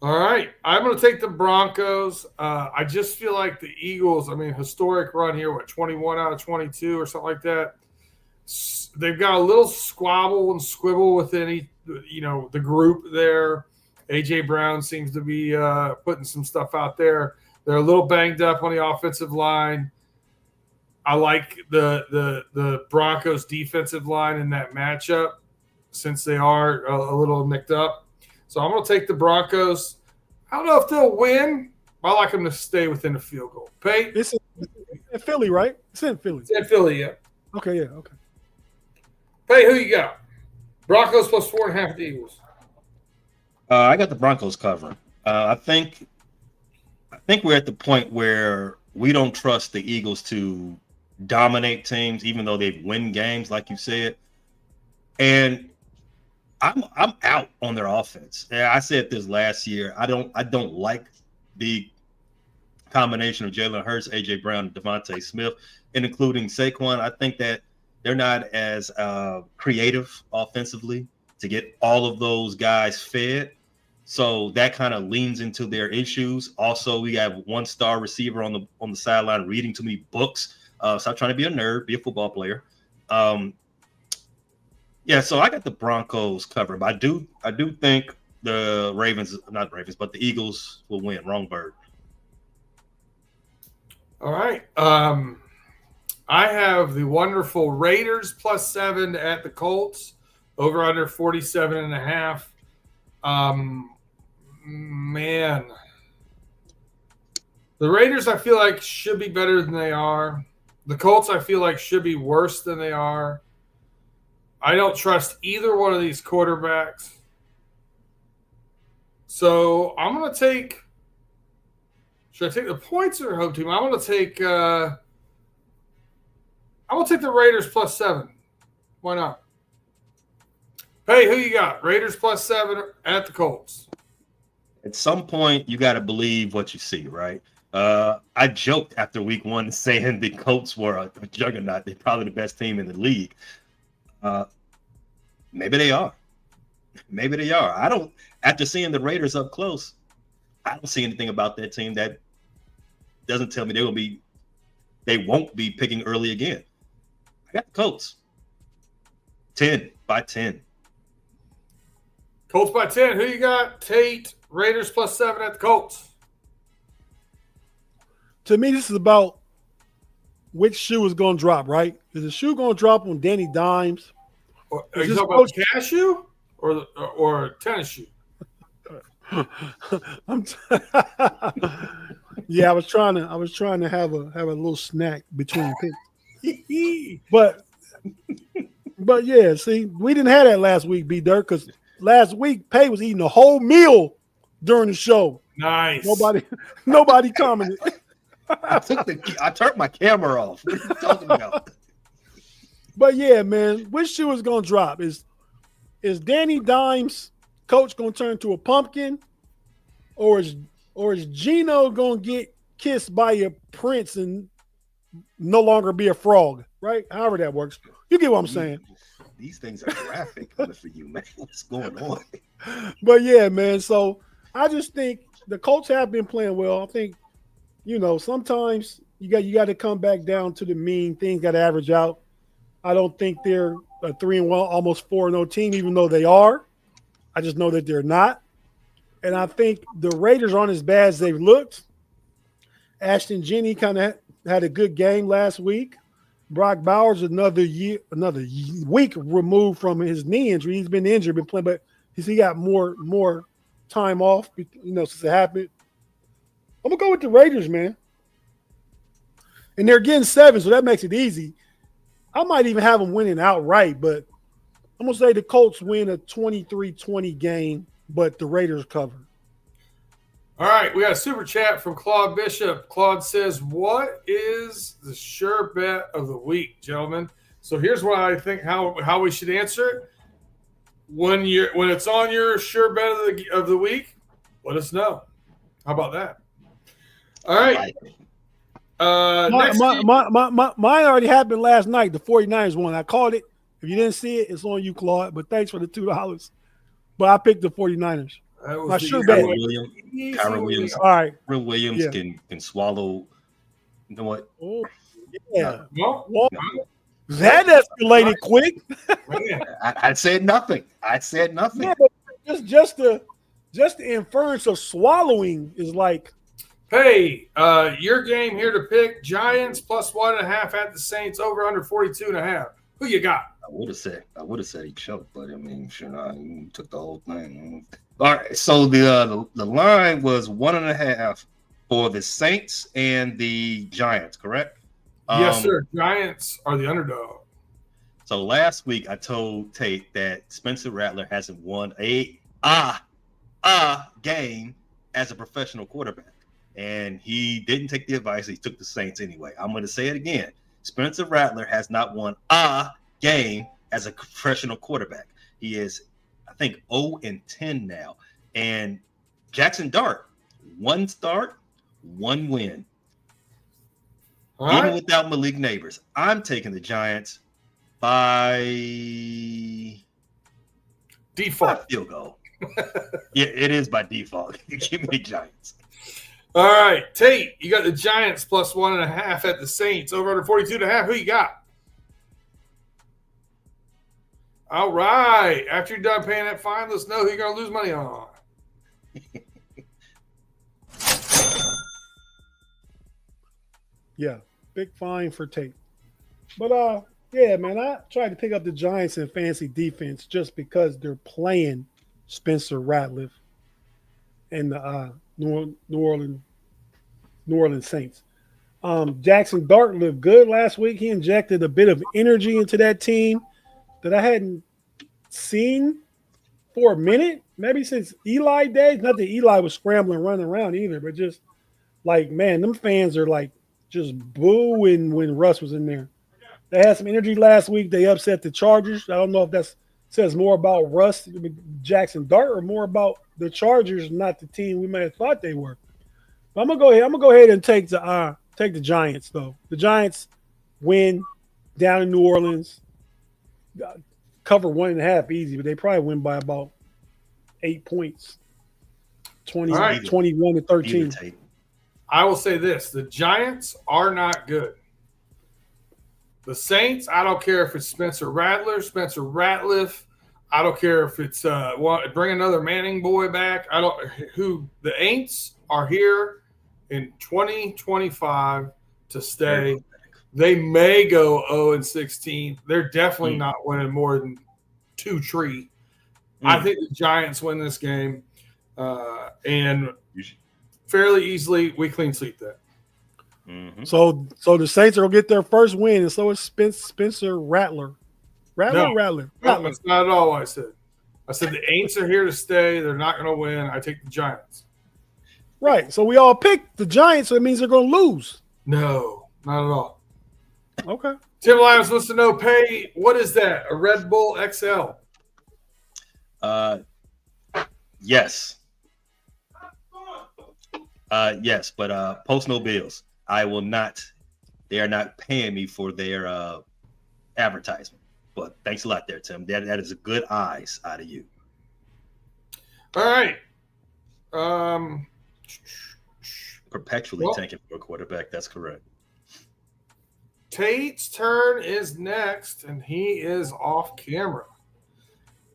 S6: All right. I'm going to take the Broncos. I just feel like the Eagles, historic run here, 21 out of 22 or something like that. They've got a little squabble and squibble within, the group there. A.J. Brown seems to be putting some stuff out there. They're a little banged up on the offensive line. I like the Broncos defensive line in that matchup since they are a little nicked up. So I'm going to take the Broncos. I don't know if they'll win. I like them to stay within the field goal. Pay.
S4: It's in Philly, right? It's in Philly.
S6: It's in Philly, yeah.
S4: Okay, yeah, okay.
S6: Pay, who you got? Broncos plus 4.5 the Eagles.
S7: I got the Broncos covering. I think we're at the point where we don't trust the Eagles to dominate teams, even though they win games, like you said. And I'm out on their offense. I said this last year. I don't like the combination of Jalen Hurts, AJ Brown, and Devontae Smith, and including Saquon. I think that they're not as creative offensively to get all of those guys fed. So that kind of leans into their issues. Also, we have one star receiver on the sideline reading too many books. Stop trying to be a nerd, be a football player. Yeah, so I got the Broncos covered, but I do think the but the Eagles will win. Wrong bird.
S6: All right. I have the wonderful Raiders plus 7 at the Colts, over under 47.5. Man, the Raiders I feel like should be better than they are. The Colts I feel like should be worse than they are. I don't trust either one of these quarterbacks. So I'm going to take – should I take the points or home team? I'm going to take the Raiders plus 7. Why not? Hey, who you got? Raiders plus 7 at the Colts.
S7: At some point, you got to believe what you see, right? I joked after week 1 saying the Colts were a juggernaut. They're probably the best team in the league. Maybe they are. Maybe they are. I don't. After seeing the Raiders up close, I don't see anything about that team that doesn't tell me they won't be picking early again. I got the Colts. 10 by 10.
S6: Colts by 10. Who you got? Tate. Raiders plus 7 at the Colts.
S4: To me, this is about which shoe is going to drop, right? Is the shoe going to drop on Danny Dimes?
S6: Are you talking about cashew or tennis shoe?
S4: Yeah, I was trying to have a little snack between picks. but yeah, see, we didn't have that last week, B Dirt, because last week Pay was eating a whole meal during the show.
S6: Nice.
S4: Nobody commented.
S7: I turned my camera off. What are you talking about?
S4: But yeah, man, which shoe is gonna drop? Is Danny Dimes' coach gonna turn to a pumpkin, or is Gino gonna get kissed by a prince and no longer be a frog? Right? However that works. You get what I'm saying.
S7: These things are graphic for you, man. What's going on?
S4: But yeah, man. So I just think the Colts have been playing well. I think, sometimes you got to come back down to the mean. Things got to average out. I don't think they're a 3-1, almost 4-0 team, even though they are. I just know that they're not. And I think the Raiders aren't as bad as they've looked. Ashton Jenney kind of had a good game last week. Brock Bowers another week removed from his knee injury. He's been injured, been playing, but he got more time off, since it happened. I'm gonna go with the Raiders, man. And they're getting 7, so that makes it easy. I might even have them winning outright, but I'm going to say the Colts win a 23-20 game, but the Raiders cover.
S6: All right, we got a super chat from Claude Bishop. Claude says, what is the sure bet of the week, gentlemen? So here's what I think how we should answer it. When it's on your sure bet of the week, let us know. How about that? All right. Next week,
S4: Mine already happened last night. The 49ers won. I called it. If you didn't see it, it's on you, Claude. But thanks for the $2. But I picked the 49ers.
S6: that was
S4: My
S6: the
S4: sure
S6: easy
S4: bet.
S6: one.
S7: Kyron Williams.
S4: All right.
S7: Kyron Williams
S4: Yeah.
S7: can swallow. You know what?
S4: Oh, yeah.
S6: No,
S4: Well, that escalated quick.
S6: man.
S7: I said nothing. I said nothing.
S4: Yeah, but just the inference of swallowing is like,
S6: Hey, your game here to pick Giants plus 1.5 at the Saints over under 42.5. Who you got?
S7: I would have said he choked, but I mean, sure, I took the whole thing. All right, so the line was 1.5 for the Saints and the Giants, correct?
S6: Yes, sir. Giants are the underdog.
S7: So last week I told Tate that Spencer Rattler hasn't won a game as a professional quarterback, and he didn't take the advice. He took the Saints anyway. I'm going to say it again. Spencer Rattler has not won a game as a professional quarterback. He is, I think, 0-10 now. And Jackson Dart, 1 start, 1 win.
S6: All
S7: Even
S6: right.
S7: without Malik Neighbors, I'm taking the Giants by
S6: Default.
S7: field goal. Yeah, it is by default. Give me Giants.
S6: All right, Tate, you got the Giants plus 1.5 at the Saints over under 42.5. Who you got? All right. After you're done paying that fine, let's know who you're going to lose money on.
S4: yeah, big fine for Tate. But yeah, man, I tried to pick up the Giants in fantasy defense just because they're playing Spencer Rattler and the New Orleans Saints. Jackson Dart looked good last week. He injected a bit of energy into that team that I hadn't seen for a minute, maybe since Eli days. Not that Eli was scrambling, running around either, but just like, man, them fans are like just booing when Russ was in there. They had some energy last week. They upset the Chargers. I don't know if that says more about Russ, Jackson Dart, or more about the Chargers, not the team we may have thought they were. But I'm gonna go ahead and take the Giants though. The Giants win down in New Orleans. Cover 1.5 easy, but they probably win by about 8 points. 21 to 13.
S6: I will say this. The Giants are not good. The Saints, I don't care if it's Spencer Rattler, Spencer Ratliff. I don't care if it's bring another Manning boy back. The Aints are here in 2025 to stay. They may go 0-16. They're definitely not winning more than 2-3. I think the Giants win this game, and fairly easily. We clean sweep that.
S7: Mm-hmm.
S4: So the Saints are gonna get their first win, and so is Spencer Rattler. Rattler.
S6: That's not at all what I said. I said the Aints are here to stay. They're not going to win. I take the Giants.
S4: Right. So we all picked the Giants, so it means they're gonna lose.
S6: No, not at all.
S4: Okay.
S6: Tim Lyons wants to know, Pay, what is that? A Red Bull XL?
S7: Yes. Yes, but post no bills. I will not. They are not paying me for their advertisement. But thanks a lot there, Tim. That is a good eyes out of you.
S6: All right.
S7: Perpetually tanking for a quarterback. That's correct.
S6: Tate's turn is next, and he is off camera.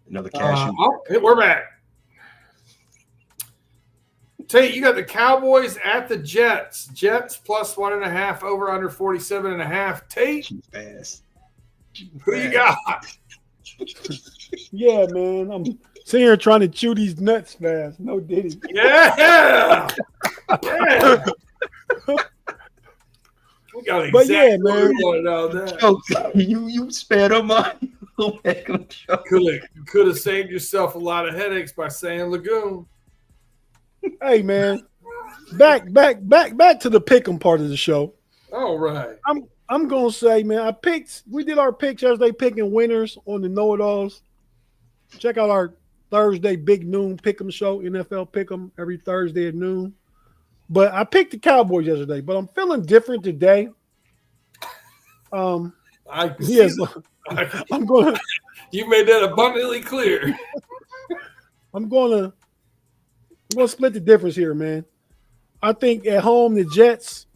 S7: Another cashew.
S6: We're back. Tate, you got the Cowboys at the Jets. Jets plus 1.5 over under 47.5. Tate,
S7: Fast.
S6: who you got?
S4: Yeah, man. I'm sitting here trying to chew these nuts fast. No diddy.
S6: Yeah. Yeah. We got
S4: But yeah,
S6: exactly
S4: man.
S6: that.
S7: You spared him on.
S6: Could have saved yourself a lot of headaches by saying Lagoon.
S4: Hey, man. Back to the pick'em part of the show.
S6: All right.
S4: I'm gonna say, man, we did our picks yesterday, picking winners on the know-it-alls. Check out our Thursday big noon pick'em show, NFL pick'em every Thursday at noon. But I picked the Cowboys yesterday, but I'm feeling different today.
S6: I
S4: Yes, I'm gonna
S6: You made that abundantly clear.
S4: I'm gonna split the difference here, man. I think at home the Jets.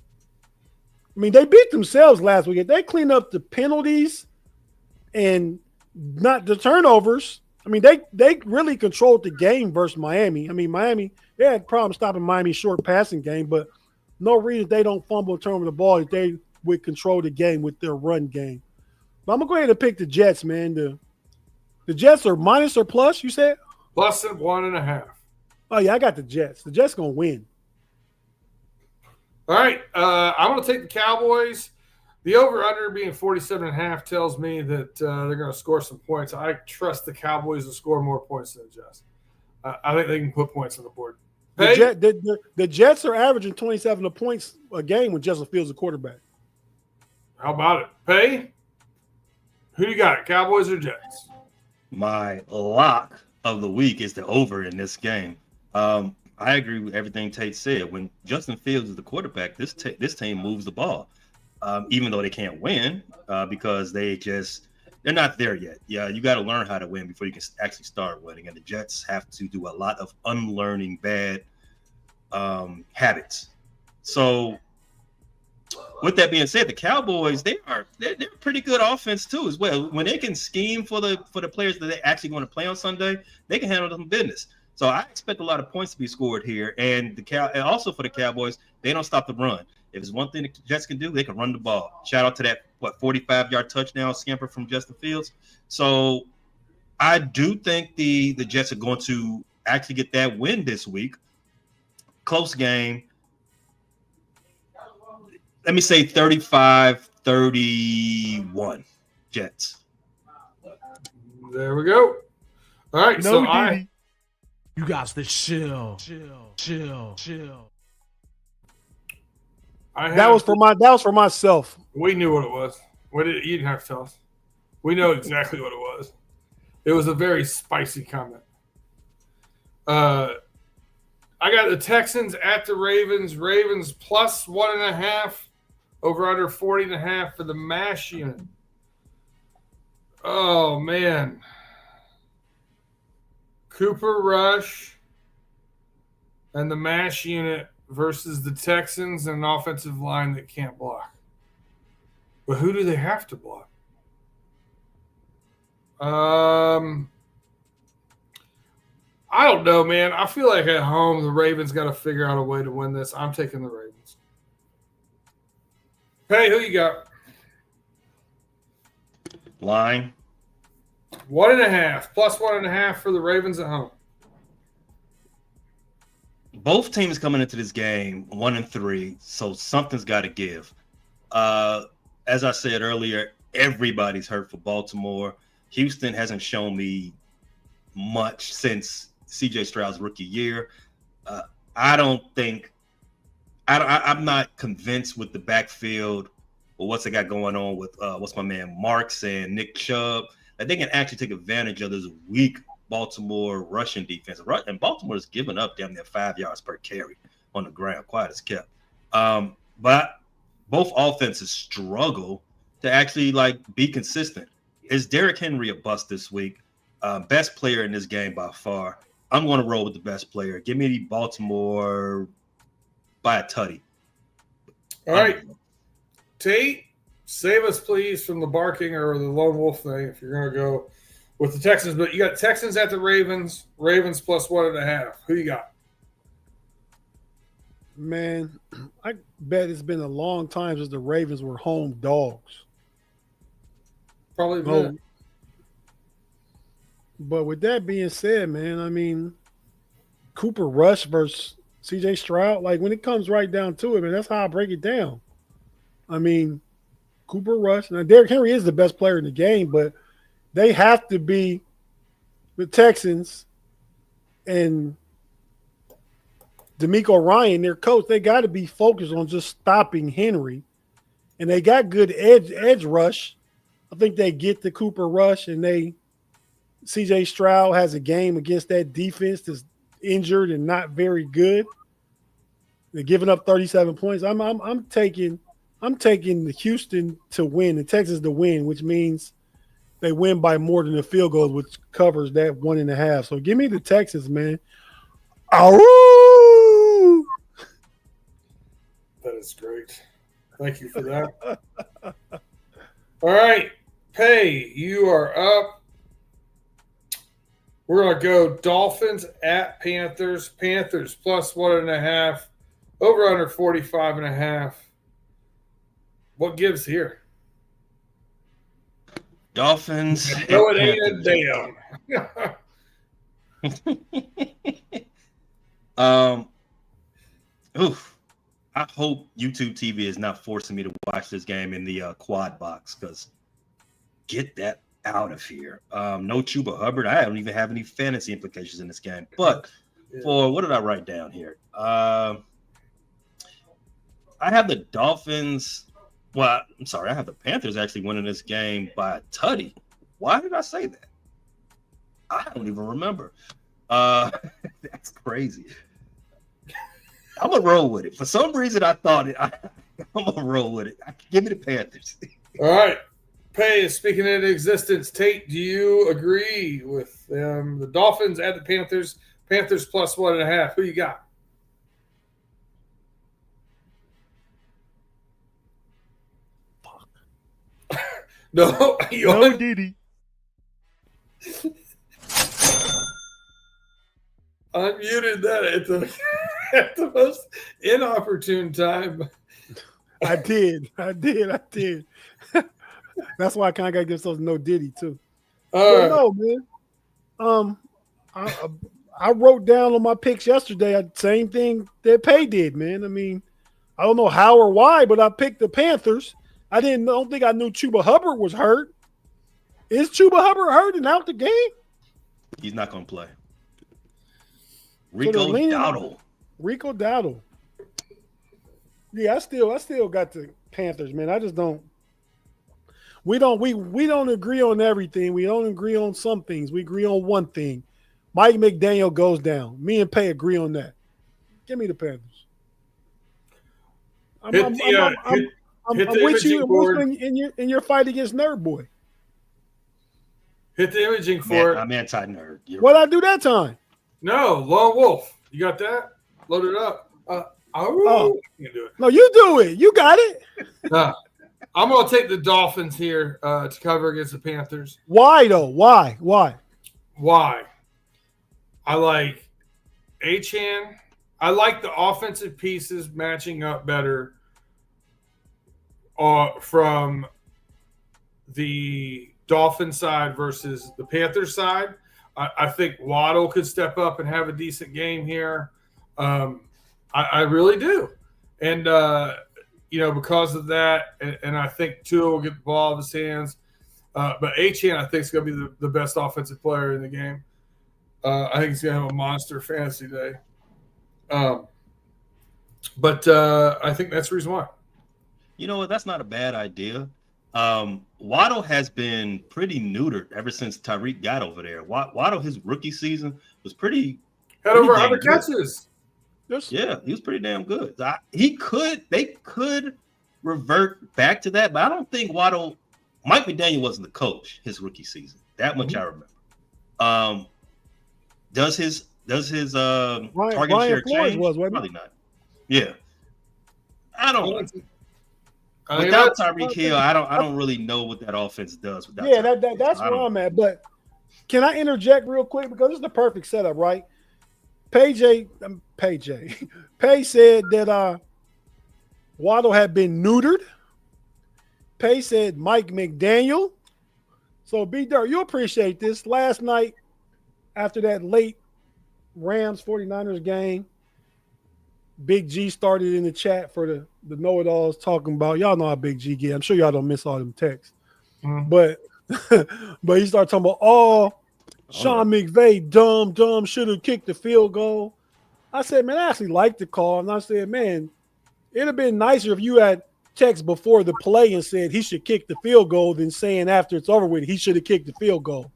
S4: I mean, they beat themselves last week. If they clean up the penalties and not the turnovers, I mean, they really controlled the game versus Miami. I mean, Miami, they had problems stopping Miami's short passing game, but no reason they don't fumble and turn over the ball if they would control the game with their run game. But I'm gonna go ahead and pick the Jets, man. The Jets are minus or plus, you said?
S6: Plus 1.5.
S4: Oh yeah, I got the Jets. The Jets gonna win.
S6: All right, I'm going to take the Cowboys. The over-under being 47.5 tells me that they're going to score some points. I trust the Cowboys to score more points than the Jets. I think they can put points on the board.
S4: The Jets are averaging 27 points a game when Justin Fields a quarterback.
S6: How about it? Pay? Who you got, Cowboys or Jets?
S7: My lock of the week is the over in this game. I agree with everything Tate said. When Justin Fields is the quarterback, this team moves the ball, even though they can't win because they're not there yet. Yeah, you got to learn how to win before you can actually start winning. And the Jets have to do a lot of unlearning bad habits. So, with that being said, the Cowboys they're pretty good offense too as well. When they can scheme for the players that they're actually going to play on Sunday, they can handle some business. So I expect a lot of points to be scored here, and also for the Cowboys, they don't stop the run. If it's one thing the Jets can do, they can run the ball. Shout out to that 45-yard touchdown scamper from Justin Fields. So I do think the Jets are going to actually get that win this week. Close game. Let me say 35-31 Jets.
S6: There we go. All right,
S1: You got to chill.
S4: That was for myself.
S6: We knew what it was. You didn't have to tell us. We know exactly what it was. It was a very spicy comment. I got the Texans at the Ravens. Ravens plus 1.5. Over under 40.5 for the MASH unit. Oh, man. Cooper Rush and the MASH unit versus the Texans and an offensive line that can't block. But who do they have to block? I don't know, man. I feel like at home the Ravens got to figure out a way to win this. I'm taking the Ravens. Hey, who you got?
S7: Line.
S6: 1.5. Plus 1.5 for the Ravens at home.
S7: Both teams coming into this game 1-3, so something's got to give. As I said earlier, everybody's hurt for Baltimore. Houston hasn't shown me much since C.J. Stroud's rookie year. I'm not convinced with the backfield or what's they got going on with what's my man Marks and Nick Chubb that they can actually take advantage of this weak Baltimore rushing defense. And Baltimore's given up damn near 5 yards per carry on the ground, quiet as kept. But both offenses struggle to actually be consistent. Is Derrick Henry a bust this week? Best player in this game by far. I'm going to roll with the best player. Give me Baltimore by a tutty.
S6: All right. Tate, save us, please, from the barking or the lone wolf thing if you're going to go with the Texans. But you got Texans at the Ravens. Ravens plus 1.5. Who you got?
S4: Man, I bet it's been a long time since the Ravens were home dogs.
S6: Probably been.
S4: But with that being said, man, I mean, Cooper Rush versus C.J. Stroud, when it comes right down to it, man, that's how I break it down. I mean, Cooper Rush. Now, Derrick Henry is the best player in the game, but they have to be the Texans and D'Amico Ryan, their coach. They got to be focused on just stopping Henry, and they got good edge rush. I think they get the Cooper Rush, and C.J. Stroud has a game against that defense that's injured and not very good. They're giving up 37 points. I'm taking the Houston to win, the Texans to win, which means they win by more than a field goal, which covers that 1.5. So give me the Texans, man. Ow!
S6: That is great. Thank you for that. All right, Pay, you are up. We're going to go Dolphins at Panthers. Panthers plus 1.5. Over under 45.5. What gives here?
S7: Dolphins.
S6: No, it ain't a damn.
S7: Oof. I hope YouTube TV is not forcing me to watch this game in the quad box, because get that out of here. No Chuba Hubbard. I don't even have any fantasy implications in this game. But for what did I write down here? I have the Dolphins. Well, I'm sorry. I have the Panthers actually winning this game by a tutty. Why did I say that? I don't even remember. That's crazy. I'm going to roll with it. For some reason, I thought it. I'm going to roll with it. Give me the Panthers.
S6: All right. Pay is speaking into existence. Tate, do you agree with the Dolphins at the Panthers? Panthers plus 1.5. Who you got? No,
S1: No Diddy.
S6: Unmuted that at the most inopportune time.
S4: I did. That's why I kind of got to give those no Diddy too. No, man. I wrote down on my picks yesterday same thing that Pay did, man. I mean, I don't know how or why, but I picked the Panthers. I don't think I knew Chuba Hubbard was hurt. Is Chuba Hubbard hurt and out the game?
S7: He's not going to play. Rico Dowdle.
S4: Yeah, I still got the Panthers, man. I just don't. We don't agree on everything. We don't agree on some things. We agree on one thing. Mike McDaniel goes down. Me and Pay agree on that. Give me the Panthers. I'm with you in your fight against Nerd Boy.
S6: Hit the imaging for it.
S7: I'm anti-nerd.
S4: What'd I do that time?
S6: No, Lone Wolf. You got that? Load it up. You can do it.
S4: No, you do it. You got it.
S6: I'm going to take the Dolphins here to cover against the Panthers.
S4: Why, though? Why?
S6: I like Achane. I like the offensive pieces matching up better from the Dolphins side versus the Panthers side. I think Waddle could step up and have a decent game here. I really do. And, because of that, and I think Tua will get the ball in his hands. But Achane, I think, is going to be the best offensive player in the game. I think he's going to have a monster fantasy day. But I think that's the reason why.
S7: You know what? That's not a bad idea. Waddle has been pretty neutered ever since Tyreek got over there. Waddle, his rookie season was pretty.
S6: Had over 100 catches.
S7: Yeah, he was pretty damn good. They could revert back to that, but I don't think Waddle. Mike McDaniel wasn't the coach his rookie season. That much I remember. Does his target share change? Probably not. Yeah, I don't. Without Tyreek Hill, I don't really know what that offense does.
S4: That's where I'm at. But can I interject real quick, because this is the perfect setup, right? Pay said that Waddle had been neutered. Pay said Mike McDaniel. So B-Dirt, you appreciate this. Last night, after that late Rams 49ers game, Big G started in the chat for the know-it-alls talking about, y'all know how Big G get. I'm sure y'all don't miss all them texts. But he started talking about, Sean McVay, dumb, should have kicked the field goal. I said, man, I actually liked the call. And I said, man, it'd have been nicer if you had text before the play and said he should kick the field goal than saying after it's over with, he should have kicked the field goal.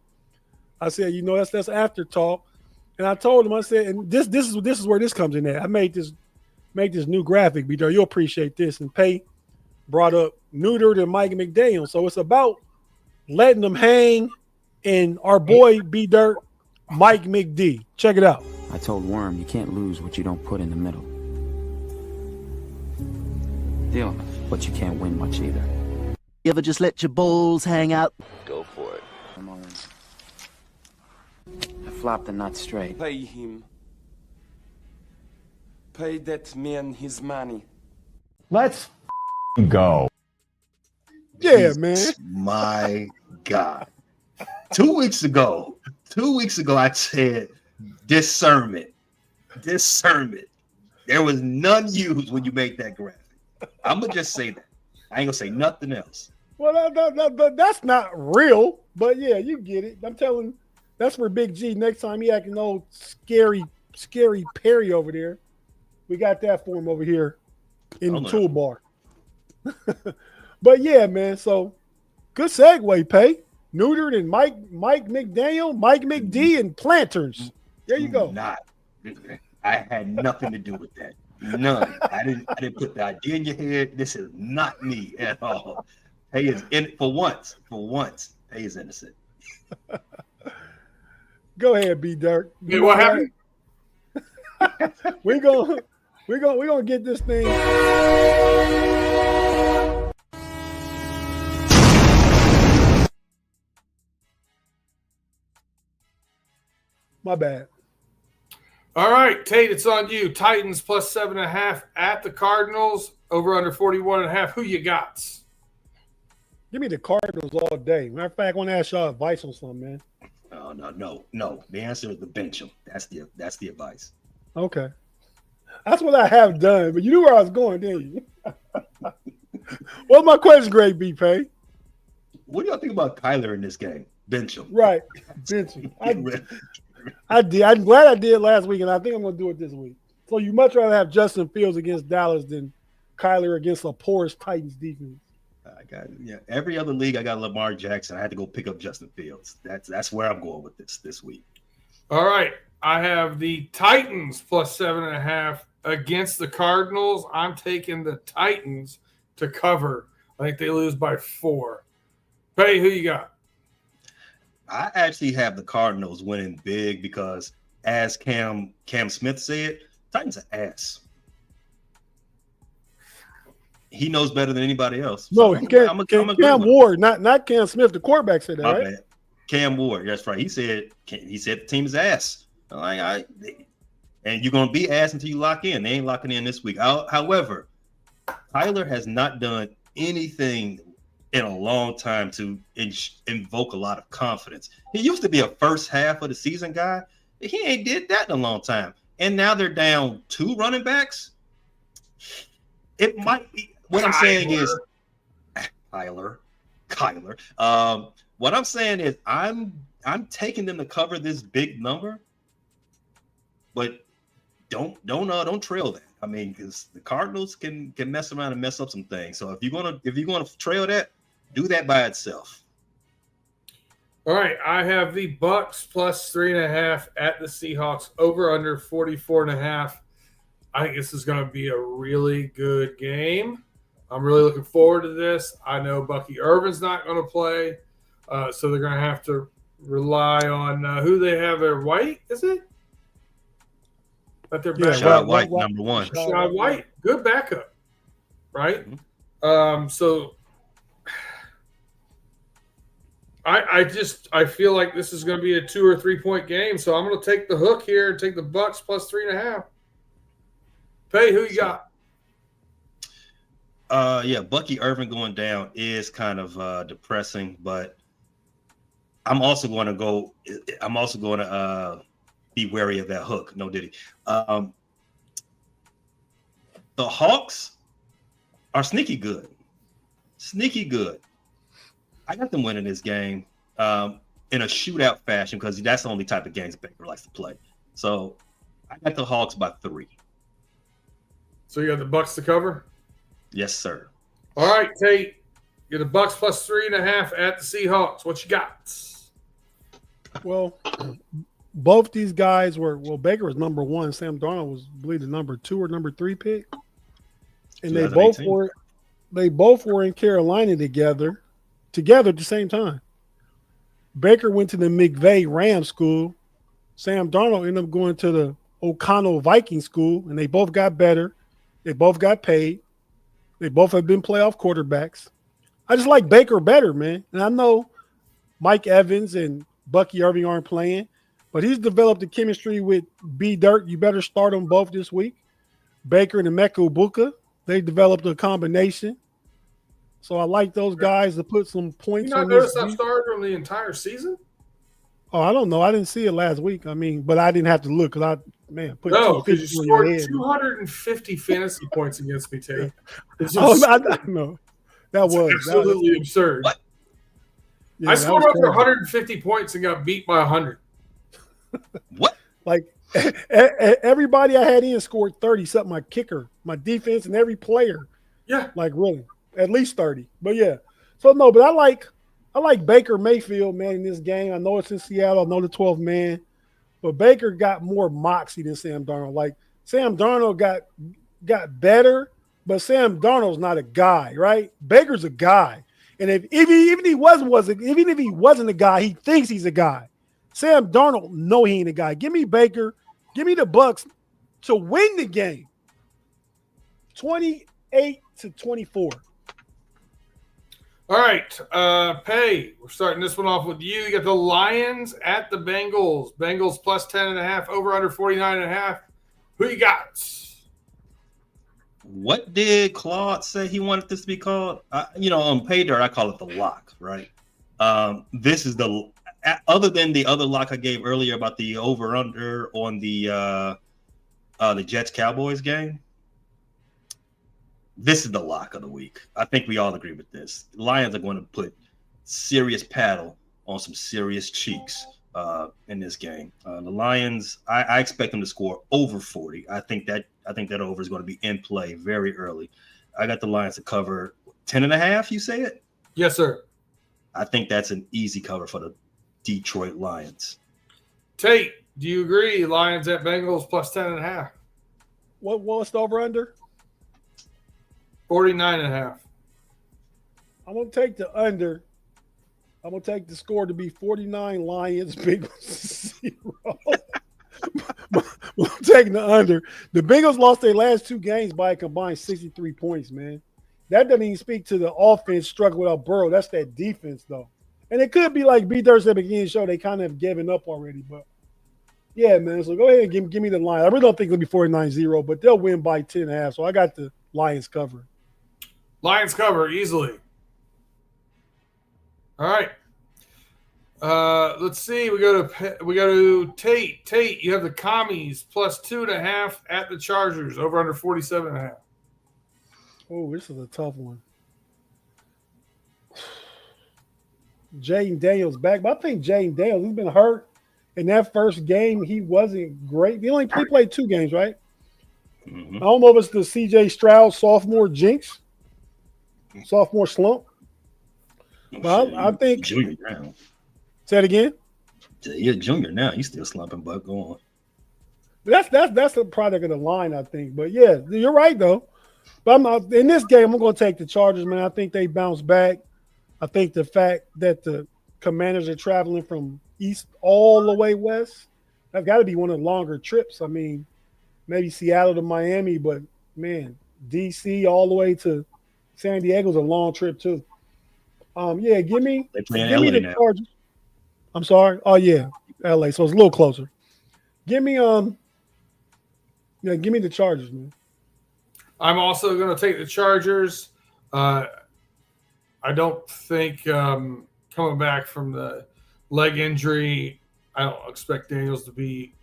S4: I said, that's after talk. And I told him, I said, and this is where this comes in at. I made this make this new graphic, B-Dirt. You'll appreciate this. And Pay brought up neutered and Mike McDaniel. So it's about letting them hang and our boy B-Dirt, Mike McD. Check it out.
S8: I told Worm you can't lose what you don't put in the middle. Deal, but you can't win much either.
S9: You ever just let your balls hang out?
S8: Go for it. I'm all in. I flopped the nut straight.
S2: Pay him. Pay that man his money.
S10: Let's go.
S4: Yeah, man.
S7: My God. 2 weeks ago, I said discernment. There was none used when you made that graphic. I'm going to just say that. I ain't going to say nothing else.
S4: Well, that's not real, but yeah, you get it. I'm telling, that's for Big G. Next time he acting old scary Perry over there, we got that for him over here in the toolbar. But yeah, man. So good segue, Pay. Neutered and Mike McDaniel, Mike McD, and planters. There you go.
S7: I had nothing to do with that. None. I didn't put the idea in your head. This is not me at all. Pay is in it for once. Pay is innocent.
S4: Go ahead, B Dirt.
S6: Yeah, what happened?
S4: We're gonna get this thing. My bad.
S6: All right, Tate, it's on you. Titans plus 7.5 at the Cardinals. Over under 41.5. Who you got?
S4: Give me the Cardinals all day. Matter of fact, I want to ask y'all advice on something, man.
S7: Oh, no. The answer is the bench them. That's the advice.
S4: Okay. That's what I have done, but you knew where I was going, didn't you? What's my question, Greg B. Pay?
S7: What do y'all think about Kyler in this game? Bench him.
S4: Right. Bench him. I did. I'm glad I did last week, and I think I'm going to do it this week. So you much rather have Justin Fields against Dallas than Kyler against a porous Titans defense.
S7: Every other league, I got Lamar Jackson. I had to go pick up Justin Fields. That's where I'm going with this week.
S6: All right. I have the Titans plus 7.5 against the Cardinals. I'm taking the Titans to cover. I think they lose by 4. Pay, who you got?
S7: I actually have the Cardinals winning big because, as Cam Smith said, Titans are ass. He knows better than anybody else.
S4: No,
S7: so
S4: Cam Ward, not Cam Smith. The quarterback said that, right?
S7: Man. Cam Ward, that's right. He said the team is ass. And you're gonna be ass until you lock in. They ain't locking in this week. However, Tyler has not done anything in a long time to invoke a lot of confidence. He used to be a first half of the season guy. He ain't did that in a long time. And now they're down 2 running backs. It might be. What I'm saying is, Kyler. What I'm saying is, I'm taking them to cover this big number, but don't trail that. I mean, because the Cardinals can mess around and mess up some things. So if you're gonna trail that, do that by itself.
S6: All right, I have the Bucks plus 3.5 at the Seahawks. Over under 44.5. I think this is going to be a really good game. I'm really looking forward to this. I know Bucky Irvin's not going to play, so they're going to have to rely on who they have there. White, is it? But they're back.
S7: Rashad White, number 1.
S6: Rashad White, good backup, right?
S7: Mm-hmm.
S6: So I feel like this is going to be a 2 or 3 point game. So I'm going to take the hook here and take the Bucks plus 3.5. Pay, who you got?
S7: Bucky Irvin going down is kind of depressing, but I'm also going to be wary of that hook. No diddy. The Hawks are sneaky good. I got them winning this game in a shootout fashion because that's the only type of games Baker likes to play. So I got the Hawks by 3.
S6: So you got the Bucks to cover?
S7: Yes, sir.
S6: All right, Tate. You're the Bucks plus 3.5 at the Seahawks. What you got?
S4: Well, both these guys were Baker was number 1. Sam Darnold was, I believe, the number 2 or number 3 pick, and they both were in Carolina together at the same time. Baker went to the McVay Ram school. Sam Darnold ended up going to the O'Connell Viking school, and they both got better. They both got paid. They both have been playoff quarterbacks. I just like Baker better, man. And I know Mike Evans and Bucky Irving aren't playing, but he's developed a chemistry with B. Dirt. You better start them both this week. Baker and Emeka Ibuka, they developed a combination. So I like those guys to put some points on this.
S6: You not notice I started them the entire season?
S4: Oh, I don't know. I didn't see it last week. I mean, but I didn't have to look because put
S6: no, because you scored
S4: head.
S6: 250 fantasy points against me, Tate.
S4: I know. That was
S6: absolutely absurd.
S7: What?
S6: Yeah, I scored over 150 points and got beat by 100.
S7: What?
S4: Like everybody I had in scored 30 something. My kicker, my defense, and every player.
S6: Yeah,
S4: like really, at least 30. But yeah, so no, but I like Baker Mayfield, man, in this game. I know it's in Seattle. I know the 12th man, but Baker got more moxie than Sam Darnold. Like Sam Darnold got better, but Sam Darnold's not a guy, right? Baker's a guy, and even if he wasn't a guy, he thinks he's a guy. Sam Darnold, no, he ain't a guy. Give me Baker. Give me the Bucks to win the game. 28-24.
S6: All right, Pay. We're starting this one off with you. You got the Lions at the Bengals. Bengals plus 10.5, over under 49.5. Who you got?
S7: What did Claude say he wanted this to be called? On Pay Dirt, I call it the lock, right? This is the other than the other lock I gave earlier about the over under on the Jets Cowboys game. This is the lock of the week. I think we all agree with this. The Lions are going to put serious paddle on some serious cheeks in this game. The Lions, I expect them to score over 40. I think that over is going to be in play very early. I got the Lions to cover 10.5. You say it?
S6: Yes, sir.
S7: I think that's an easy cover for the Detroit Lions.
S6: Tate, do you agree? Lions at Bengals plus 10.5.
S4: What's the over under?
S6: 49.5.
S4: I'm going to take the under. I'm going to take the score to be 49 Lions, Bengals 0. I'm taking the under. The Bengals lost their last 2 games by a combined 63 points, man. That doesn't even speak to the offense struggle without Burrow. That's that defense, though. And it could be like B. Thursday at the beginning of the show. They kind of have given up already. But, yeah, man. So go ahead and give me the Lions. I really don't think it'll be 49-0, but they'll win by 10.5. So I got the Lions covered.
S6: Lions cover easily. All right. Let's see. We go to Tate. Tate, you have the Commies plus 2.5 at the Chargers, over under 47.5.
S4: Oh, this is a tough one. Jaden Daniels back, but I think Jaden Daniels, he's been hurt. In that first game, he wasn't great. He played 2 games, right? Mm-hmm. I don't know if it's the C.J. Stroud sophomore jinx. Sophomore slump. But I think
S7: junior now.
S4: Say it again.
S7: You're a junior now. He's still slumping, but go on.
S4: That's a product of the line, I think. But yeah, you're right though. But in this game, I'm going to take the Chargers, man. I think they bounce back. I think the fact that the Commanders are traveling from east all the way west, that's got to be one of the longer trips. I mean, maybe Seattle to Miami, but man, DC all the way to San Diego's a long trip too. Yeah, give me the now. Chargers. I'm sorry. Oh yeah, LA. So it's a little closer. Give me give me the Chargers, man.
S6: I'm also going to take the Chargers. I don't think coming back from the leg injury, I don't expect Daniels to be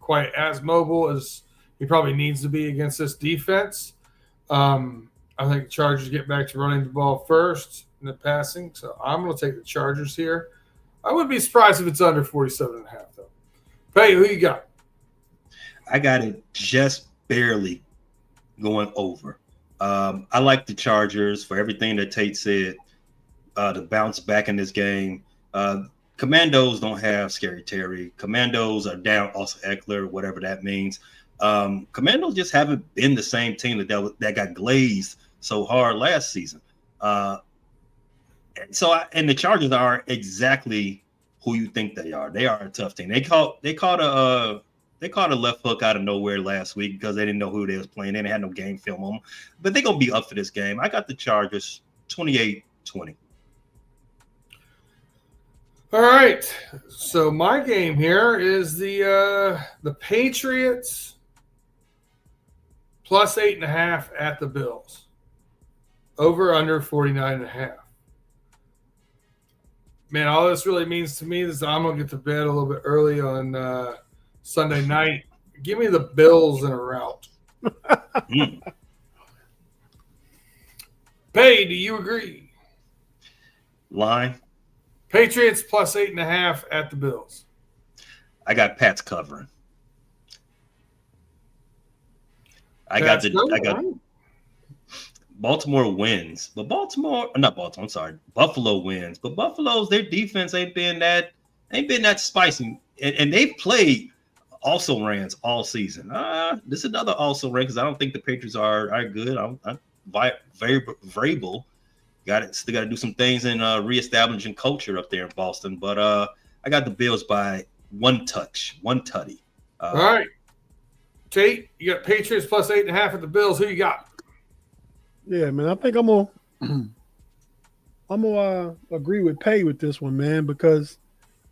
S6: quite as mobile as he probably needs to be against this defense. I think the Chargers get back to running the ball first in the passing. So I'm going to take the Chargers here. I wouldn't be surprised if it's under 47.5, though. Pay, who you got?
S7: I got it just barely going over. I like the Chargers for everything that Tate said, to bounce back in this game. Commandos don't have Scary Terry. Commandos are down also Eckler, whatever that means. Commandos just haven't been the same team that got glazed so hard last season. And the Chargers are exactly who you think they are. They are a tough team. They caught a left hook out of nowhere last week because they didn't know who they was playing. They didn't have no game film on them. But they're gonna be up for this game. I got the Chargers 28-20.
S6: All right. So my game here is the Patriots plus 8.5 at the Bills. Over under 49.5. Man, all this really means to me is I'm gonna get to bed a little bit early on Sunday night. Give me the Bills in a rout. Pay, do you agree?
S7: Line.
S6: Patriots plus 8.5 at the Bills.
S7: I got Pats covering. I got Baltimore wins, but Buffalo wins, but Buffalo's their defense ain't been that spicy, and they've played also rans all season. This is another also ran because I don't think the Patriots are good. I'm very variable. Still got to do some things in reestablishing culture up there in Boston, but I got the Bills by one tutty.
S6: All right, Tate, you got Patriots plus 8.5 at the Bills. Who you got?
S4: Yeah, man, I think I'm gonna agree with Pay with this one, man, because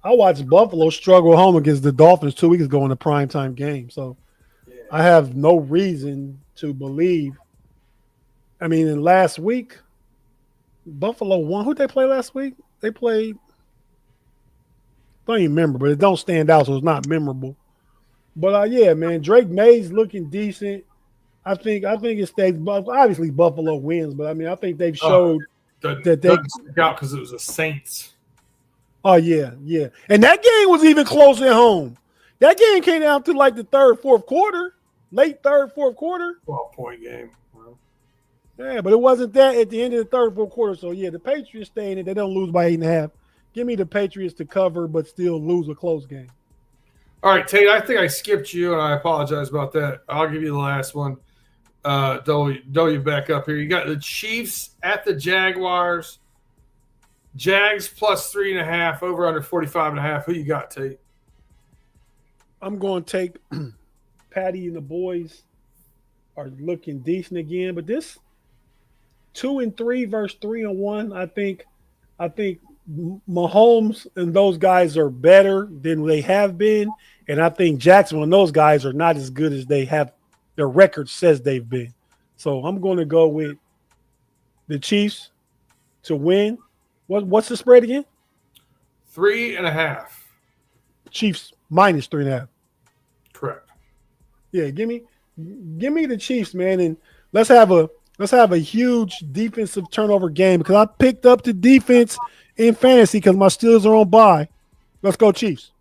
S4: I watched Buffalo struggle home against the Dolphins 2 weeks ago in a primetime game. So I have no reason to believe. I mean, in last week, Buffalo won. Who'd they play last week? They played. Don't even remember, but it don't stand out, so it's not memorable. But yeah, man, Drake May's looking decent. I think it stays. Obviously, Buffalo wins, but I mean, I think they've showed that they
S6: got because it was the Saints.
S4: Oh yeah, and that game was even close at home. That game came down to like the late third, fourth quarter.
S6: 12-point game. Wow.
S4: Yeah, but it wasn't that at the end of the third, fourth quarter. So yeah, the Patriots stay in it. They don't lose by 8.5. Give me the Patriots to cover, but still lose a close game.
S6: All right, Tate, I think I skipped you, and I apologize about that. I'll give you the last one. Dole you back up here. You got the Chiefs at the Jaguars. Jags plus 3.5, over under 45.5. Who you got, Tate?
S4: I'm going to take Patty and the boys are looking decent again, but this 2-3 versus 3-1, I think Mahomes and those guys are better than they have been, and I think Jacksonville and those guys are not as good as they have. Their record says they've been. So I'm going to go with the Chiefs to win. What's the spread again?
S6: 3.5.
S4: Chiefs minus 3.5.
S6: Correct.
S4: Yeah, give me the Chiefs, man, and let's have a huge defensive turnover game because I picked up the defense in fantasy because my Steelers are on bye. Let's go Chiefs.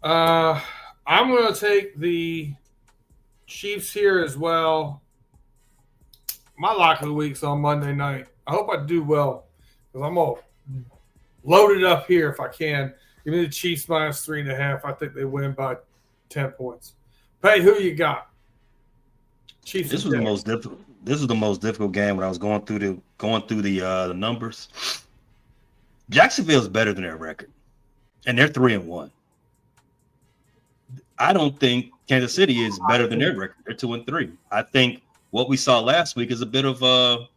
S6: I'm going to take the Chiefs here as well. My lock of the week's on Monday night. I hope I do well because I'm all loaded up here if I can. Give me the Chiefs minus 3.5. I think they win by 10 points. Pay, who you got? Chiefs.
S7: This was the most difficult. This was the most difficult game when I was going through the numbers. Jacksonville's better than their record, and they're 3-1. I don't think Kansas City is better than their record. They're 2-3. I think what we saw last week is a bit of a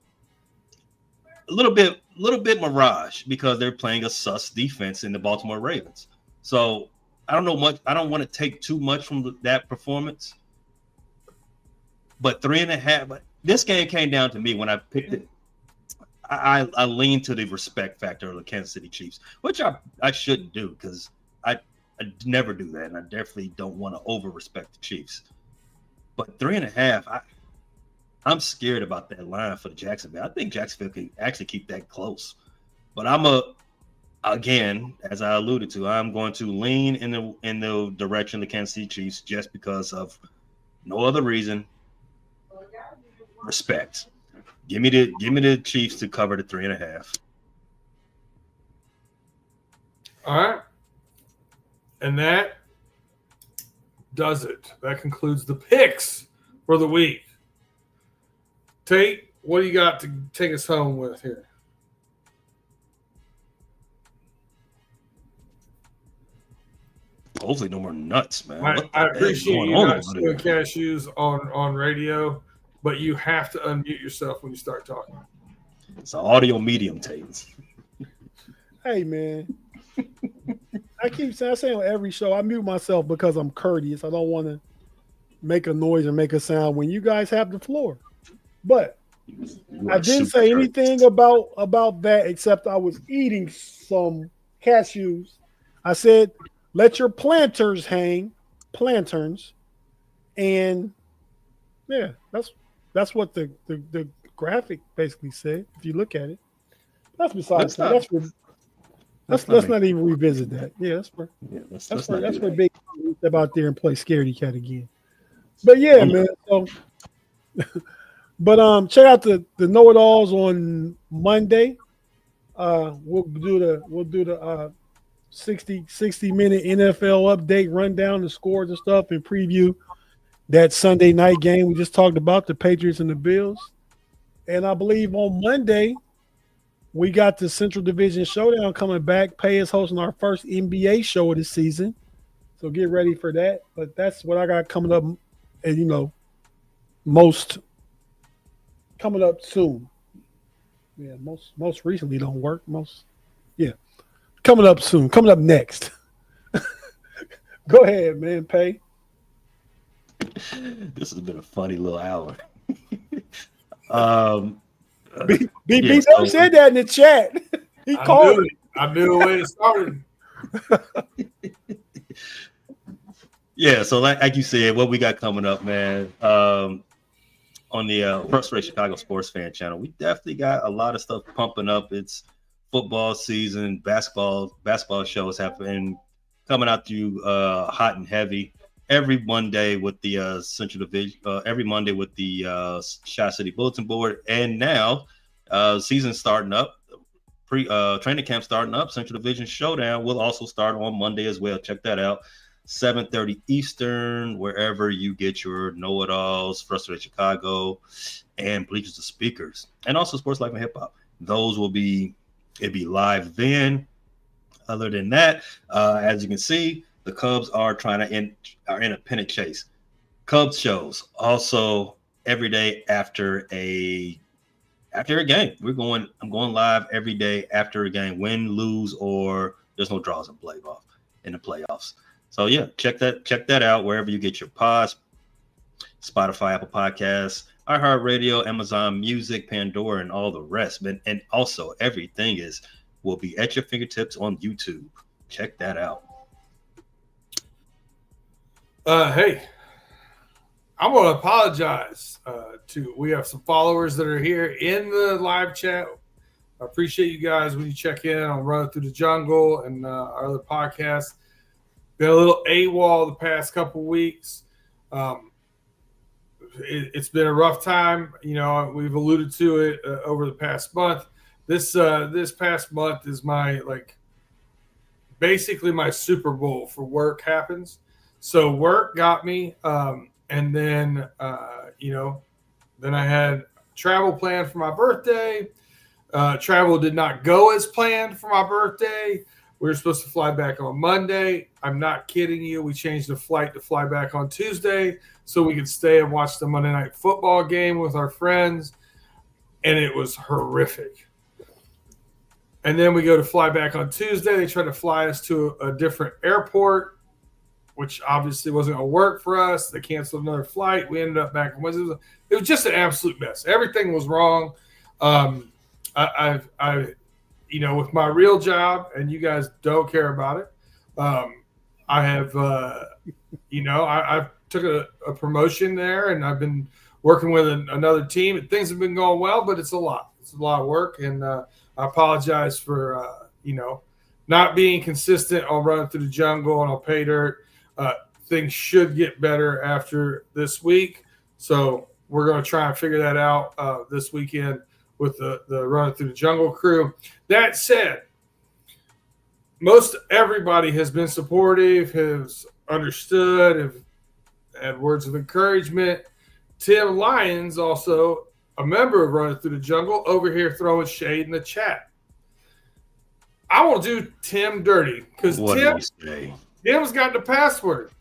S7: little bit mirage because they're playing a sus defense in the Baltimore Ravens. So I don't know much. I don't want to take too much from that performance. But 3.5. But this game came down to me when I picked it. I lean to the respect factor of the Kansas City Chiefs, which I shouldn't do because I never do that, and I definitely don't want to over-respect the Chiefs. But 3.5, I'm scared about that line for the Jacksonville. I think Jacksonville can actually keep that close. But again, as I alluded to, I'm going to lean in the direction of the Kansas City Chiefs just because of no other reason. Respect. Give me the Chiefs to cover the 3.5.
S6: All right. And that does it. That concludes the picks for the week. Tate, what do you got to take us home with here?
S7: Hopefully no more nuts, man.
S6: I appreciate you not doing cashews on radio, but you have to unmute yourself when you start talking.
S7: It's an audio medium, Tate.
S4: Hey, man. I say on every show, I mute myself because I'm courteous. I don't want to make a noise or make a sound when you guys have the floor. But I didn't say anything about that except I was eating some cashews. I said, let your planters hang, planterns. And yeah, that's what the graphic basically said, if you look at it. That's besides that. Let's not even revisit that. Yeah, that's where Big step out there and play scaredy cat again. But yeah, man. So, but check out the know-it-alls on Monday. We'll do the 60-minute NFL update, run down the scores and stuff, and preview that Sunday night game we just talked about, the Patriots and the Bills. And I believe on Monday we got the Central Division Showdown coming back. Pay is hosting our first NBA show of the season. So get ready for that. But that's what I got coming up, and most coming up soon. Yeah, most recently don't work. Coming up soon. Coming up next. Go ahead, man, Pay.
S7: This has been a funny little hour.
S4: BB said that in the chat. He called it.
S6: I knew the way it started.
S7: Yeah, so like you said, what we got coming up, man, on the Frustrated Chicago Sports Fan channel, we definitely got a lot of stuff pumping up. It's football season, basketball shows have been coming out to you hot and heavy every Monday with the Central Division, every Monday with the Shot City Bulletin Board, and now season starting up, training camp starting up. Central Division Showdown will also start on Monday as well. Check that out, 7:30 Eastern, wherever you get your know-it-alls, Frustrated Chicago, and Bleachers to Speakers, and also Sports Life and Hip Hop. Those will be live then. Other than that, as you can see, the Cubs are in a pennant chase. Cubs shows also every day after a game. I'm going live every day after a game, win, lose, or there's no draws in the playoffs. So yeah, check that out wherever you get your pods, Spotify, Apple Podcasts, iHeartRadio, Amazon Music, Pandora, and all the rest. And also everything will be at your fingertips on YouTube. Check that out.
S6: Hey, I want to apologize we have some followers that are here in the live chat. I appreciate you guys when you check in on Run Through the Jungle and our other podcasts. Been a little AWOL the past couple weeks. It's been a rough time. We've alluded to it over the past month. This past month is basically my Super Bowl for work happens. So work got me, and then then I had travel planned for my birthday. Travel did not go as planned for my birthday. We were supposed to fly back on Monday. I'm not kidding you. We changed the flight to fly back on Tuesday so we could stay and watch the Monday Night Football game with our friends, and it was horrific. And then we go to fly back on Tuesday. They try to fly us to a different airport, which obviously wasn't going to work for us. They canceled another flight. We ended up back on Wednesday. It was just an absolute mess. Everything was wrong. With my real job, and you guys don't care about it. I have, I took a promotion there, and I've been working with another team. And things have been going well, but it's a lot. It's a lot of work, and I apologize for, not being consistent on Running Through the Jungle and on Pay Dirt. Things should get better after this week, so we're going to try and figure that out this weekend with the Running Through the Jungle crew. That said, most everybody has been supportive, has understood, have had words of encouragement. Tim Lyons, also a member of Running Through the Jungle, over here throwing shade in the chat. I will do Tim dirty because Tim's got the password.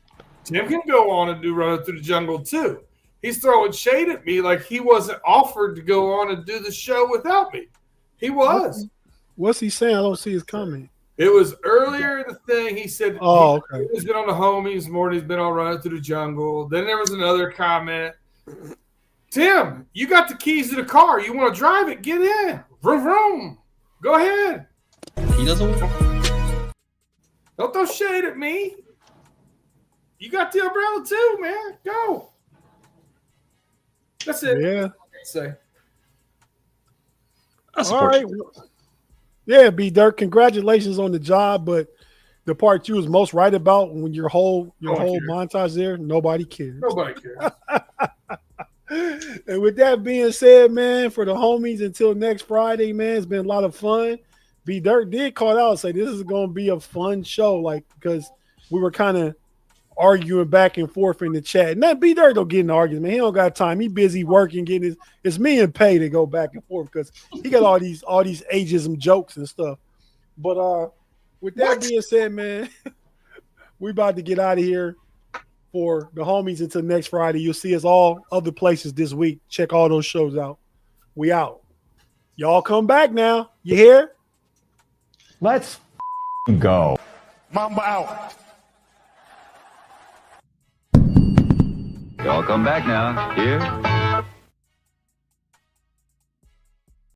S6: Tim can go on and do Running Through the Jungle too. He's throwing shade at me like he wasn't offered to go on and do the show without me. He was.
S4: What's he saying? I don't see his comment.
S6: It was earlier in the thing. He said he's been on the homies more than he's been on Running Through the Jungle. Then there was another comment. Tim, you got the keys to the car. You want to drive it? Get in. Vroom, vroom. Go ahead.
S7: He doesn't.
S6: Don't throw shade at me. You got the umbrella too, man. Go. That's it.
S4: Yeah.
S6: Say.
S4: All right. Yeah, B Dirk, congratulations on the job, but the part you was most right about when your whole montage there, nobody cares.
S6: Nobody cares.
S4: And with that being said, man, for the homies until next Friday, man, it's been a lot of fun. B Dirk did call out and say this is going to be a fun show, like because we were kind of arguing back and forth in the chat. And that B Dirk don't get in the argument, man. He don't got time. He busy working, getting his. It's me and Pay to go back and forth because he got all these ageism jokes and stuff. But with that being said, man, we about to get out of here for the homies until next Friday. You'll see us all other places this week. Check all those shows out. We out. Y'all come back now. You hear?
S10: Let's go.
S5: Mamba out.
S8: Y'all come back now. Here.